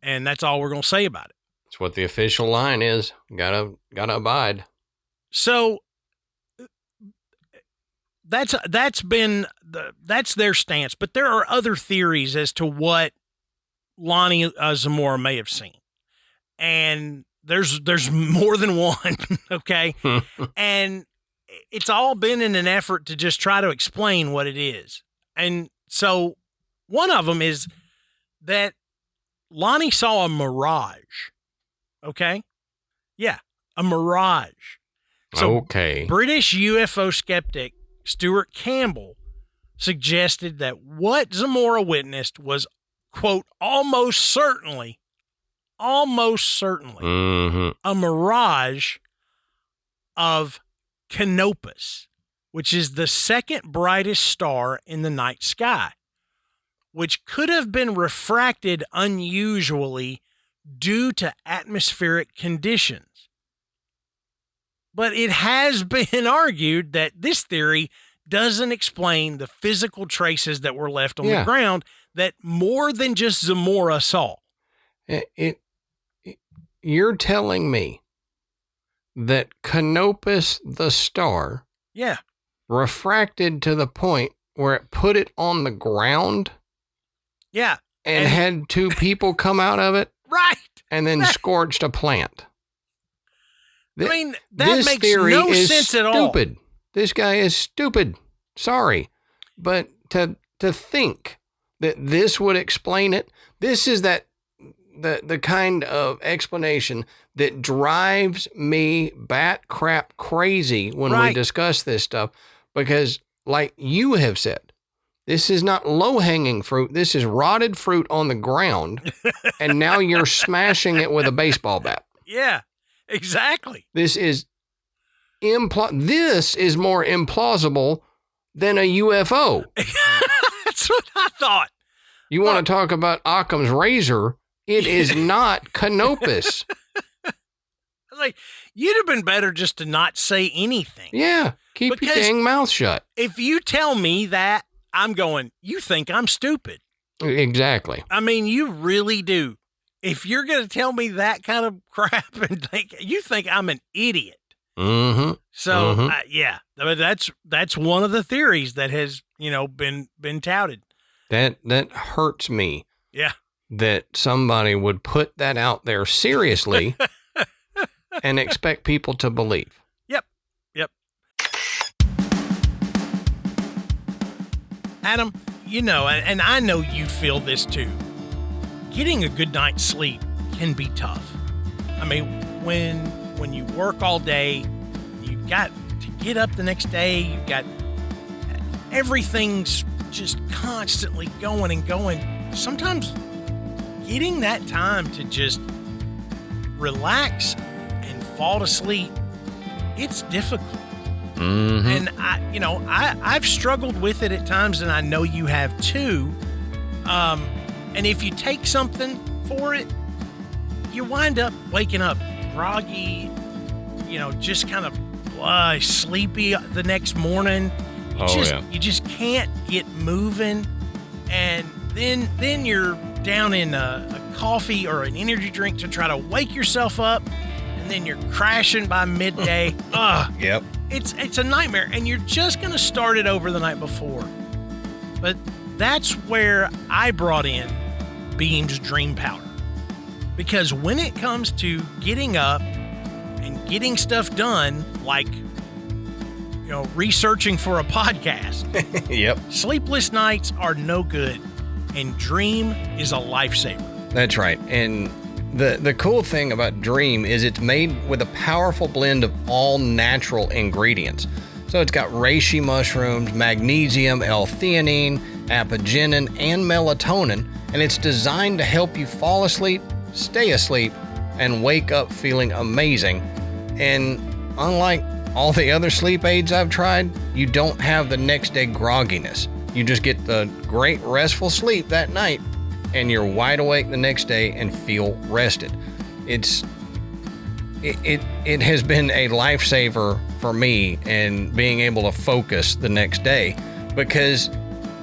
and that's all we're going to say about it. It's what the official line is. Gotta abide. So that's their stance, but there are other theories as to what Lonnie Zamora may have seen, and there's more than one. Okay, and it's all been in an effort to just try to explain what it is. And so one of them is that Lonnie saw a mirage. Okay? Yeah, a mirage. So British UFO skeptic Stuart Campbell suggested that what Zamora witnessed was, quote, almost certainly, a mirage of Canopus, which is the second brightest star in the night sky, which could have been refracted unusually due to atmospheric conditions. But it has been argued that this theory doesn't explain the physical traces that were left on the ground that more than just Zamora saw. You're telling me that Canopus, the star, refracted to the point where it put it on the ground? Yeah. And had two people come out of it? Right. And then scorched a plant. That makes no sense at all. Stupid. This guy is stupid. Sorry. But to think that this would explain it, this is the kind of explanation that drives me bat crap crazy when we discuss this stuff. Because like you have said, This is not low-hanging fruit. This is rotted fruit on the ground, and now you're smashing it with a baseball bat. Yeah, exactly. This is This is more implausible than a UFO. That's what I thought. You want to talk about Occam's razor? It is not Canopus. Like, you'd have been better just to not say anything. Yeah, keep your dang mouth shut. If you tell me that, I'm going, you think I'm stupid. Exactly. I mean, you really do. If you're going to tell me that kind of crap and you think I'm an idiot. Mm-hmm. So, yeah, that's one of the theories that has, been touted. That hurts me. Yeah. That somebody would put that out there seriously and expect people to believe. Yep. Adam, and I know you feel this too. Getting a good night's sleep can be tough. I mean, when you work all day, you've got to get up the next day, you've got everything's just constantly going and going. Sometimes getting that time to just relax and fall to sleep, it's difficult. Mm-hmm. And I've struggled with it at times, and I know you have too. And if you take something for it, you wind up waking up groggy, just kind of sleepy the next morning. You just can't get moving, and then you're down in a coffee or an energy drink to try to wake yourself up, and then you're crashing by midday. Yep. It's a nightmare, and you're just going to start it over the night before. But that's where I brought in Beam's Dream Powder. Because when it comes to getting up and getting stuff done, like, researching for a podcast, yep, sleepless nights are no good, and Dream is a lifesaver. That's right. And the cool thing about Dream is it's made with a powerful blend of all natural ingredients. So it's got reishi mushrooms, magnesium, L-theanine, apigenin, and melatonin, and it's designed to help you fall asleep, stay asleep, and wake up feeling amazing. And unlike all the other sleep aids I've tried, you don't have the next day grogginess. You just get the great restful sleep that night, and you're wide awake the next day and feel rested. It has been a lifesaver for me and being able to focus the next day, because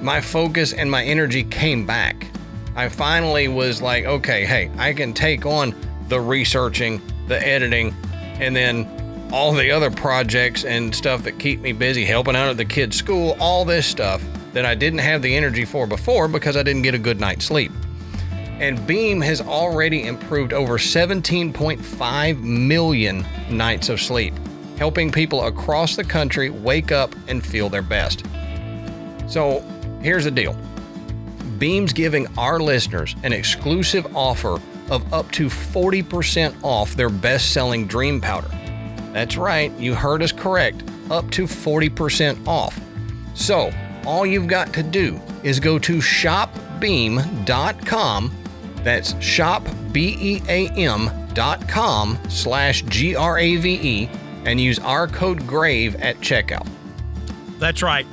my focus and my energy came back. I finally was like, okay, hey, I can take on the researching, the editing, and then all the other projects and stuff that keep me busy, helping out at the kids' school, all this stuff that I didn't have the energy for before because I didn't get a good night's sleep. And Beam has already improved over 17.5 million nights of sleep, helping people across the country wake up and feel their best. So here's the deal. Beam's giving our listeners an exclusive offer of up to 40% off their best-selling Dream Powder. That's right, you heard us correct, up to 40% off. So all you've got to do is go to shopbeam.com. That's shopbeam.com/GRAVE and use our code GRAVE at checkout. That's right.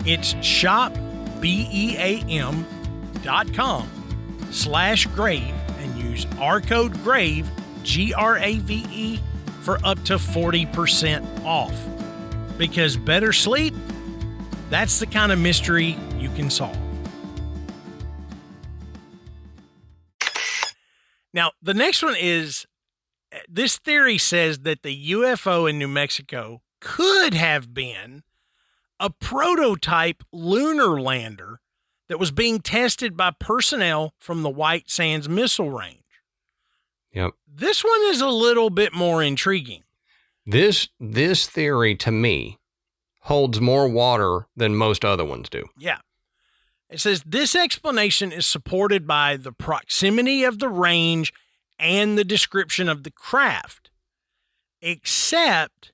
It's shopbeam.com/GRAVE and use our code GRAVE, GRAVE, for up to 40% off. Because better sleep, that's the kind of mystery you can solve. Now, the next one is, this theory says that the UFO in New Mexico could have been a prototype lunar lander that was being tested by personnel from the White Sands Missile Range. Yep. This one is a little bit more intriguing. This theory, to me, holds more water than most other ones do. Yeah. It says this explanation is supported by the proximity of the range and the description of the craft, except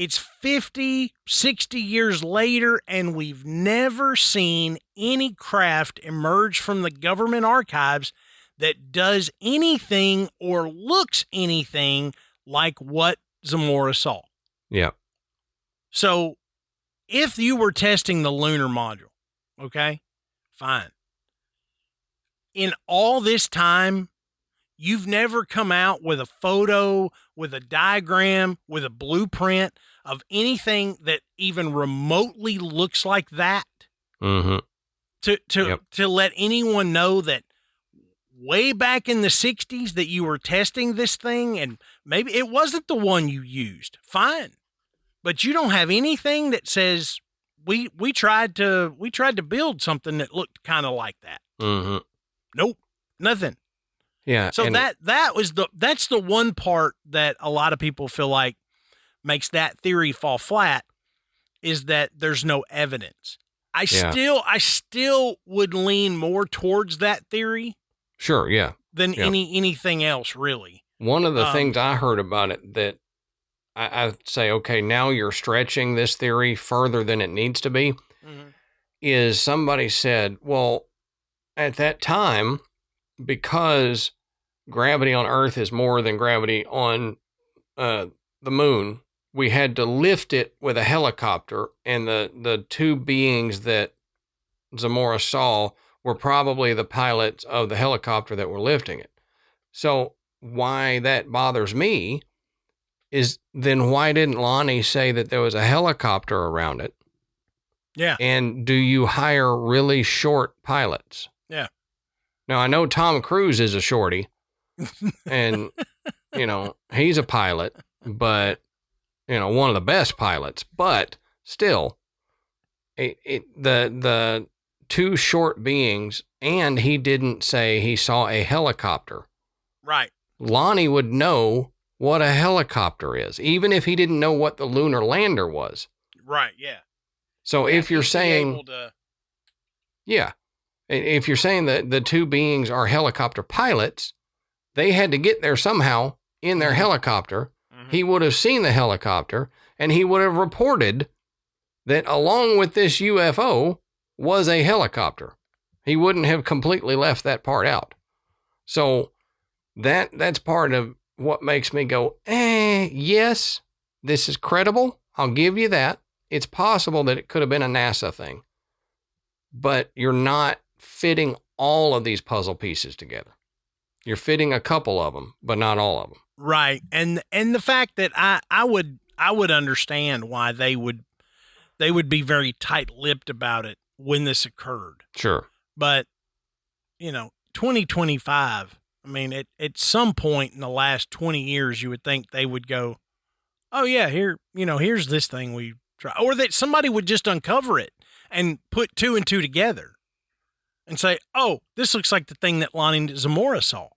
It's 50, 60 years later, and we've never seen any craft emerge from the government archives that does anything or looks anything like what Zamora saw. Yeah. So if you were testing the lunar module, okay, fine. In all this time, you've never come out with a photo, with a diagram, with a blueprint of anything that even remotely looks like that. Mm-hmm. To let anyone know that way back in the 60s that you were testing this thing, and maybe it wasn't the one you used. Fine. But you don't have anything that says we tried to build something that looked kind of like that. Mm-hmm. Nope. Nothing. Yeah. So that's the one part that a lot of people feel like makes that theory fall flat, is that there's no evidence. I still would lean more towards that theory. Sure. Yeah. Than anything else, really. One of the things I heard about it that I say, okay, now you're stretching this theory further than it needs to be, is somebody said, well, at that time, because gravity on Earth is more than gravity on the moon, we had to lift it with a helicopter, and the two beings that Zamora saw were probably the pilots of the helicopter that were lifting it. So why that bothers me is, then why didn't Lonnie say that there was a helicopter around it? Yeah. And do you hire really short pilots? Yeah. Now, I know Tom Cruise is a shorty, and, he's a pilot, but, one of the best pilots. But still, the two short beings, and he didn't say he saw a helicopter. Right. Lonnie would know what a helicopter is, even if he didn't know what the lunar lander was. Right, yeah. So if you're saying... Yeah. If you're saying that the two beings are helicopter pilots, they had to get there somehow in their helicopter. Mm-hmm. He would have seen the helicopter, and he would have reported that along with this UFO was a helicopter. He wouldn't have completely left that part out. So that's part of what makes me go, yes, this is credible. I'll give you that. It's possible that it could have been a NASA thing, but you're not fitting all of these puzzle pieces together. You're fitting a couple of them, but not all of them. Right. And the fact that I would understand why they would be very tight-lipped about it when this occurred. Sure. But, 2025, I mean, at some point in the last 20 years, you would think they would go, oh yeah, here's this thing we try, or that somebody would just uncover it and put two and two together and say, oh, this looks like the thing that Lonnie Zamora saw.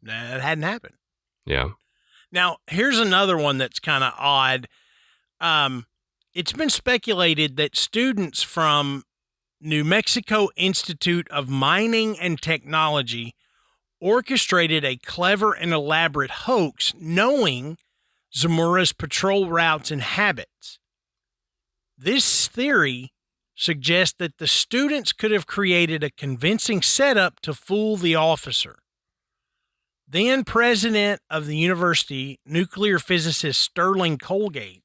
That hadn't happened. Yeah. Now, here's another one that's kind of odd. It's been speculated that students from New Mexico Institute of Mining and Technology orchestrated a clever and elaborate hoax knowing Zamora's patrol routes and habits. This theory suggests that the students could have created a convincing setup to fool the officer. Then president of the university, nuclear physicist Sterling Colgate,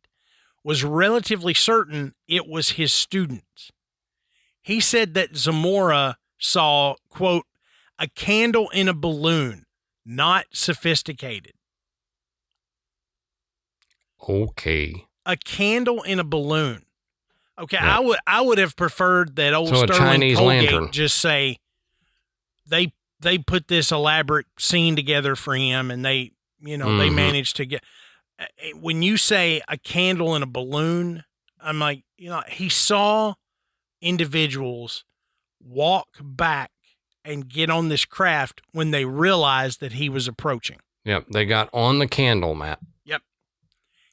was relatively certain it was his students. He said that Zamora saw, quote, a candle in a balloon, not sophisticated. Okay. A candle in a balloon. Okay, Yeah. I would have preferred that old So a Sterling Chinese Colgate lantern. just say they put this elaborate scene together for him, and they they managed to get. When you say a candle in a balloon, I'm like, he saw individuals walk back and get on this craft when they realized that he was approaching. Yep. They got on the candle, Matt. Yep.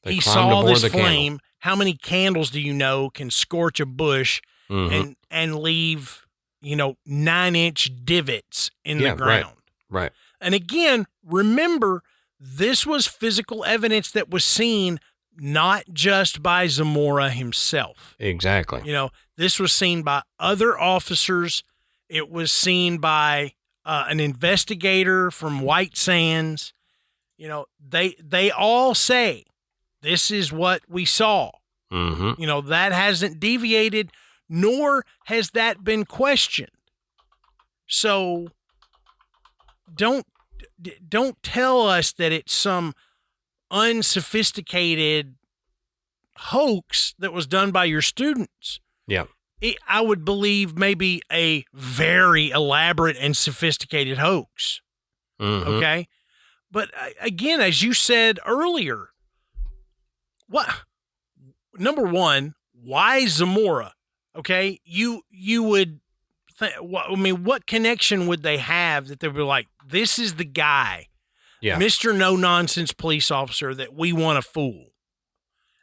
They He climbed saw aboard this the flame. candle. How many candles do you know can scorch a bush and leave, 9-inch divots in the ground? Right. And again, remember, this was physical evidence that was seen not just by Zamora himself. Exactly. You know, this was seen by other officers. It was seen by an investigator from White Sands. You know, they all say this is what we saw. Mm-hmm. You know, that hasn't deviated, nor has that been questioned. So don't tell us that it's some unsophisticated hoax that was done by your students. Yeah. I would believe maybe a very elaborate and sophisticated hoax. Mm-hmm. Okay. But again, as you said earlier, number one, why Zamora? Okay. You would think, what connection would they have that they were like, this is the guy, Mr. No Nonsense police officer that we want to fool.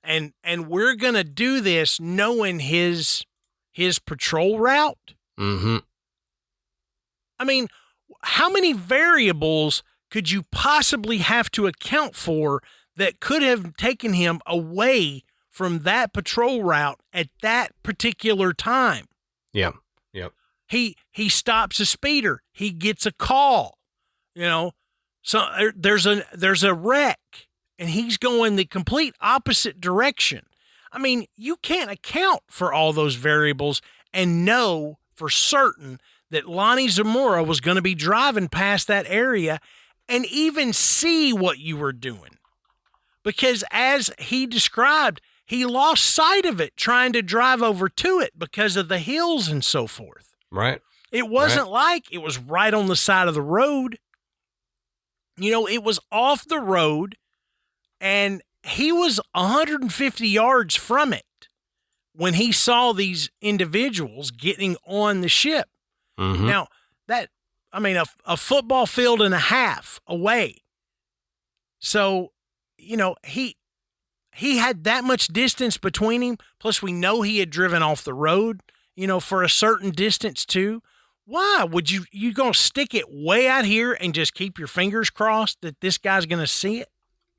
And we're going to do this knowing his patrol route. Mm-hmm. I mean, how many variables could you possibly have to account for that could have taken him away from that patrol route at that particular time? Yeah. Yep. He stops a speeder. He gets a call. You know, so there's a wreck, and he's going the complete opposite direction. I mean, you can't account for all those variables and know for certain that Lonnie Zamora was going to be driving past that area and even see what you were doing. Because as he described, he lost sight of it trying to drive over to it because of the hills and so forth. Right. It wasn't like it was right on the side of the road. You know, it was off the road, and he was 150 yards from it when he saw these individuals getting on the ship. Mm-hmm. Now, a football field and a half away. So, you know, he had that much distance between him. Plus, we know he had driven off the road, you know, for a certain distance too. Why would you gonna stick it way out here and just keep your fingers crossed that this guy's gonna see it?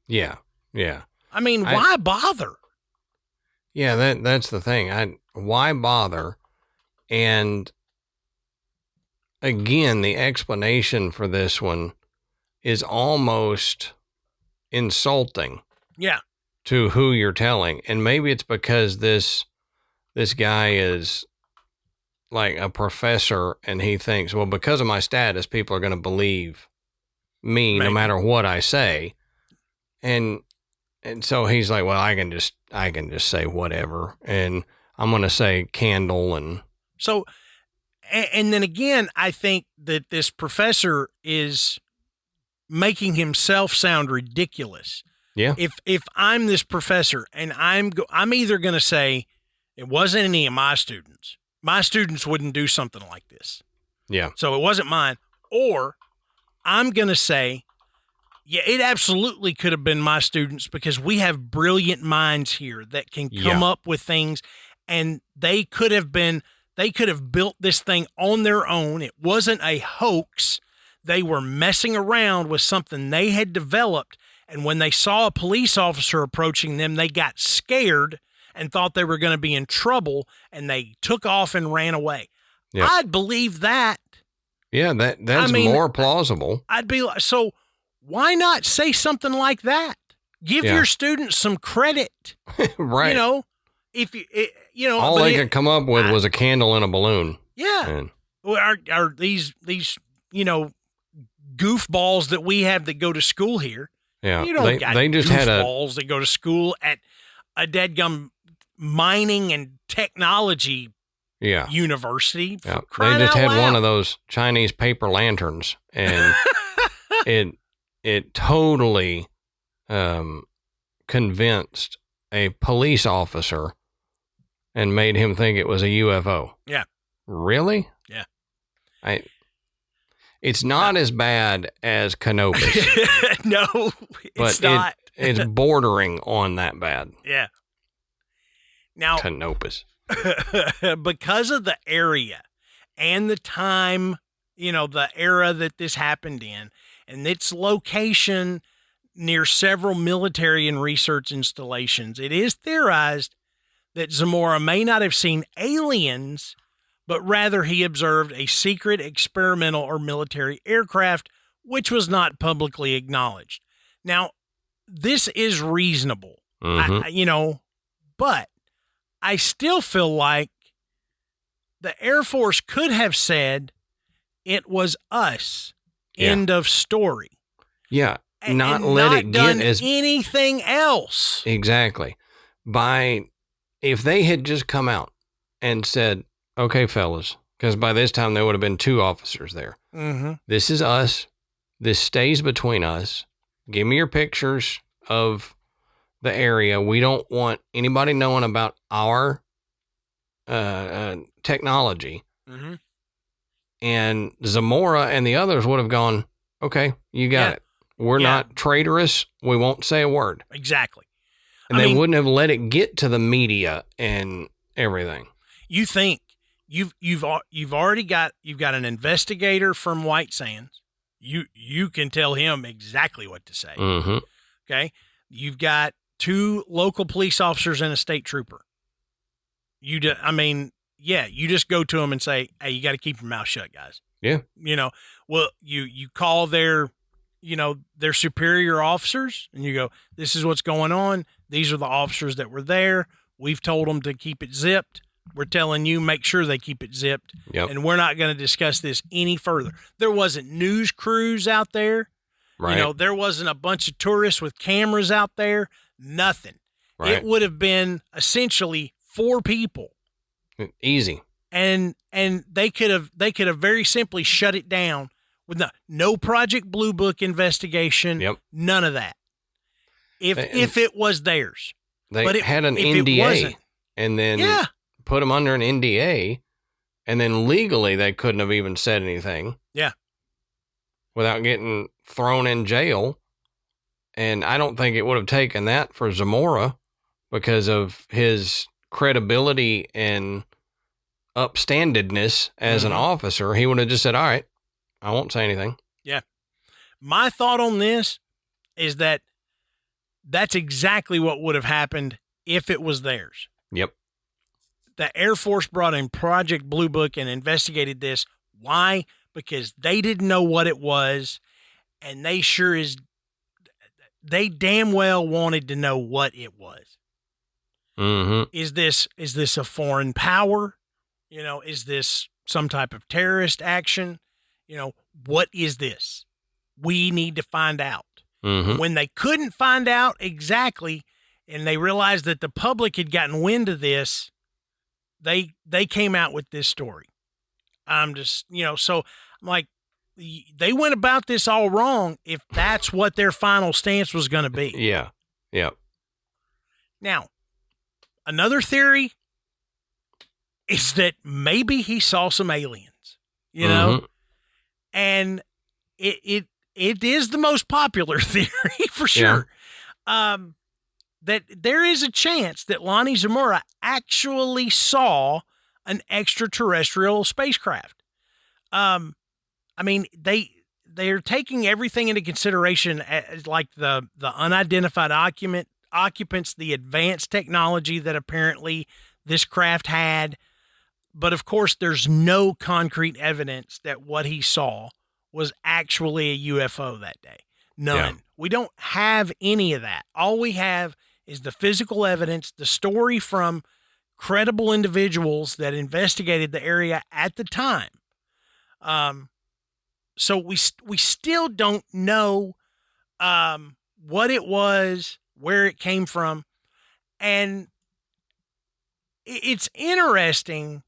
Yeah. Yeah. I mean, why bother? Yeah, that's the thing. Why bother? And again, the explanation for this one is almost insulting. Yeah. To who you're telling. And maybe it's because this guy is like a professor and he thinks, well, because of my status, people are going to believe me no matter what I say. And so he's like, well, I can just say whatever. And I'm going to say candle. And so, and then again, I think that this professor is making himself sound ridiculous. Yeah. If I'm this professor and I'm either going to say it wasn't any of my students. My students wouldn't do something like this. Yeah. So it wasn't mine. Or I'm going to say, yeah, it absolutely could have been my students because we have brilliant minds here that can come up with things, and they could have built this thing on their own. It wasn't a hoax. They were messing around with something they had developed. And when they saw a police officer approaching them, they got scared and thought they were going to be in trouble, and they took off and ran away. Yep. I'd believe that. Yeah, that's more plausible. I'd be like, so why not say something like that? Give your students some credit. Right. You know, all they could come up with was a candle and a balloon. Yeah. And are these goofballs that we have that go to school here? Yeah, you don't got they just had goofballs that go to school at a deadgum mining and technology university. Yeah. They just had one of those Chinese paper lanterns, and it totally convinced a police officer and made him think it was a UFO. Yeah. Really? Yeah. It's not as bad as Canopus. No, it's not. It's bordering on that bad. Yeah. Now, Canopus. Because of the area and the time, the era that this happened in, and its location, near several military and research installations. It is theorized that Zamora may not have seen aliens, but rather he observed a secret experimental or military aircraft, which was not publicly acknowledged. Now, this is reasonable, but I still feel like the Air Force could have said it was us. End of story. Yeah. Not and let not it done get as anything else. Exactly. If they had just come out and said, okay, fellas, because by this time there would have been 2 officers there. Mm-hmm. This is us. This stays between us. Give me your pictures of the area. We don't want anybody knowing about our technology. Mm-hmm. And Zamora and the others would have gone, okay, you got it. We're not traitorous. We won't say a word. Exactly. And they wouldn't have let it get to the media and everything. You think you've already got an investigator from White Sands. You can tell him exactly what to say. Mm-hmm. Okay. You've got 2 local police officers and a state trooper. You just go to them and say, hey, you got to keep your mouth shut, guys. Yeah. You call their superior officers and you go, this is what's going on. These are the officers that were there. We've told them to keep it zipped. We're telling you, make sure they keep it zipped. Yep. And we're not going to discuss this any further. There wasn't news crews out there. Right. There wasn't a bunch of tourists with cameras out there. Nothing. Right. It would have been essentially 4 people. Easy. And they could have very simply shut it down with no Project Blue Book investigation. Yep. None of that. If it was theirs. They had an NDA and then put them under an NDA, and then legally they couldn't have even said anything. Yeah. Without getting thrown in jail. And I don't think it would have taken that for Zamora because of his credibility and upstandedness as an officer. He would have just said, all right, I won't say anything. Yeah. My thought on this is that that's exactly what would have happened if it was theirs. Yep. The Air Force brought in Project Blue Book and investigated this. Why? Because they didn't know what it was, and they damn well wanted to know what it was. Mm-hmm. Is this a foreign power? Is this some type of terrorist action? What is this? We need to find out. Mm-hmm. When they couldn't find out exactly, and they realized that the public had gotten wind of this, they came out with this story. I'm just, so I'm like, they went about this all wrong if that's what their final stance was going to be. Yeah. Yeah. Now, another theory is that maybe he saw some aliens, and it is the most popular theory for sure. Yeah. That there is a chance that Lonnie Zamora actually saw an extraterrestrial spacecraft. They're taking everything into consideration as like the unidentified occupants, the advanced technology that apparently this craft had. But of course, there's no concrete evidence that what he saw was actually a UFO that day. None. Yeah. We don't have any of that. All we have is the physical evidence, the story from credible individuals that investigated the area at the time. So we still don't know what it was, where it came from. And it's interesting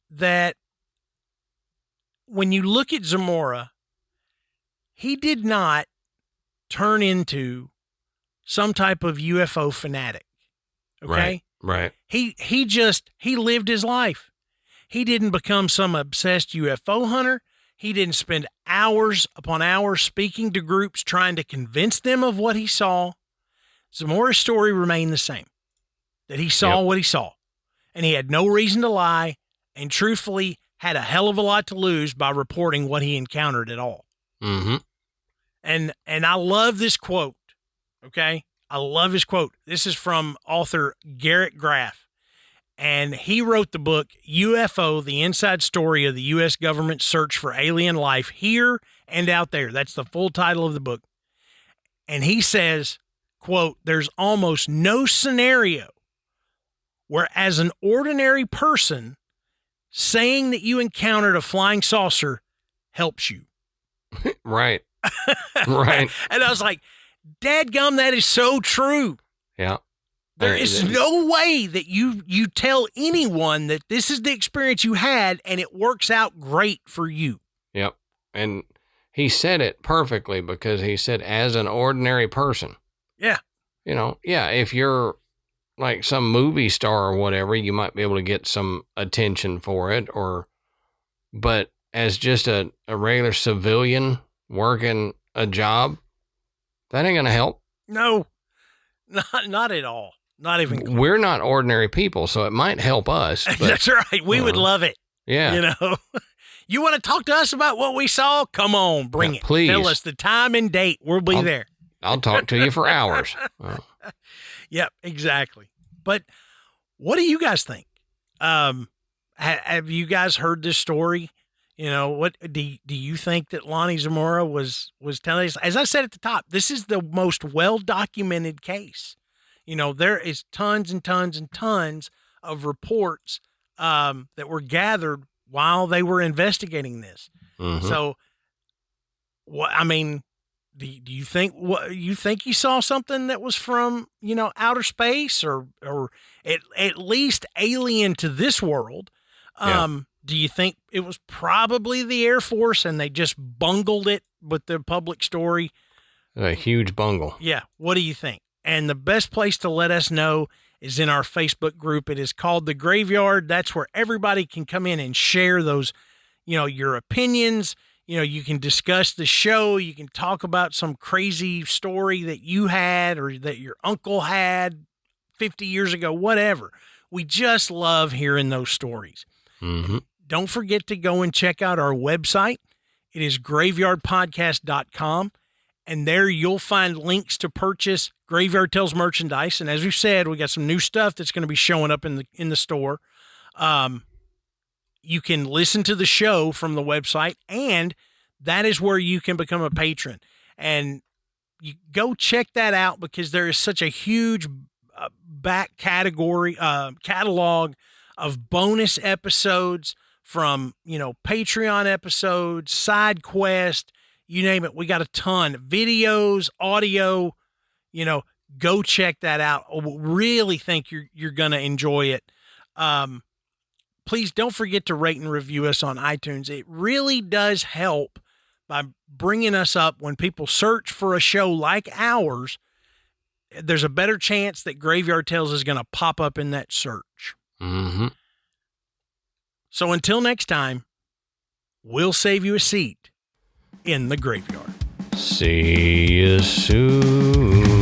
that when you look at Zamora, he did not turn into some type of UFO fanatic. Okay? Right. He lived his life. He didn't become some obsessed UFO hunter. He didn't spend hours upon hours speaking to groups trying to convince them of what he saw. Zamora's story remained the same, that he saw what he saw, and he had no reason to lie, and truthfully had a hell of a lot to lose by reporting what he encountered at all. Mm-hmm. And I love this quote Okay. I love his quote. This is from author Garrett Graff. And he wrote the book UFO, the inside story of the U.S. government's search for alien life here and out there. That's the full title of the book. And he says, quote, there's almost no scenario where as an ordinary person, saying that you encountered a flying saucer helps you. Right. Right. And I was like, dadgum, that is so true. Yeah. There is no way that you tell anyone that this is the experience you had and it works out great for you. Yep. And he said it perfectly because he said, as an ordinary person. Yeah. You know, yeah, if you're like some movie star or whatever, you might be able to get some attention for it, but as just a regular civilian working a job, that ain't going to help. No, not at all. Not even close. We're not ordinary people, so it might help us. But, that's right. We would love it. Yeah. You know, you want to talk to us about what we saw? Come on, bring it. Please. Tell us the time and date. We'll be there. I'll talk to you for hours. Yep, exactly. But what do you guys think? Have you guys heard this story? You know, what do you think that Lonnie Zamora was telling us? As I said at the top, this is the most well-documented case. You know, there is tons and tons and tons of reports that were gathered while they were investigating this. Mm-hmm. So, I mean, do you think you saw something that was from, you know, outer space or at least alien to this world? Yeah. Do you think it was probably the Air Force and they just bungled it with the public story? A huge bungle. Yeah. What do you think? And the best place to let us know is in our Facebook group. It is called The Graveyard. That's where everybody can come in and share those, you know, your opinions. You know, you can discuss the show. You can talk about some crazy story that you had or that your uncle had 50 years ago, whatever. We just love hearing those stories. Mm-hmm. Don't forget to go and check out our website. It is graveyardpodcast.com. And there you'll find links to purchase Graveyard Tales merchandise. And as we said, we got some new stuff that's going to be showing up in the store. You can listen to the show from the website, and that is where you can become a patron. And you go check that out because there is such a huge back catalog of bonus episodes from, you know, Patreon episodes, side quest, you name it. We got a ton. Videos, audio, you know, go check that out. I really think you're going to enjoy it. Please don't forget to rate and review us on iTunes. It really does help by bringing us up when people search for a show like ours. There's a better chance that Graveyard Tales is going to pop up in that search. Mm-hmm. So until next time, we'll save you a seat in the graveyard. See you soon.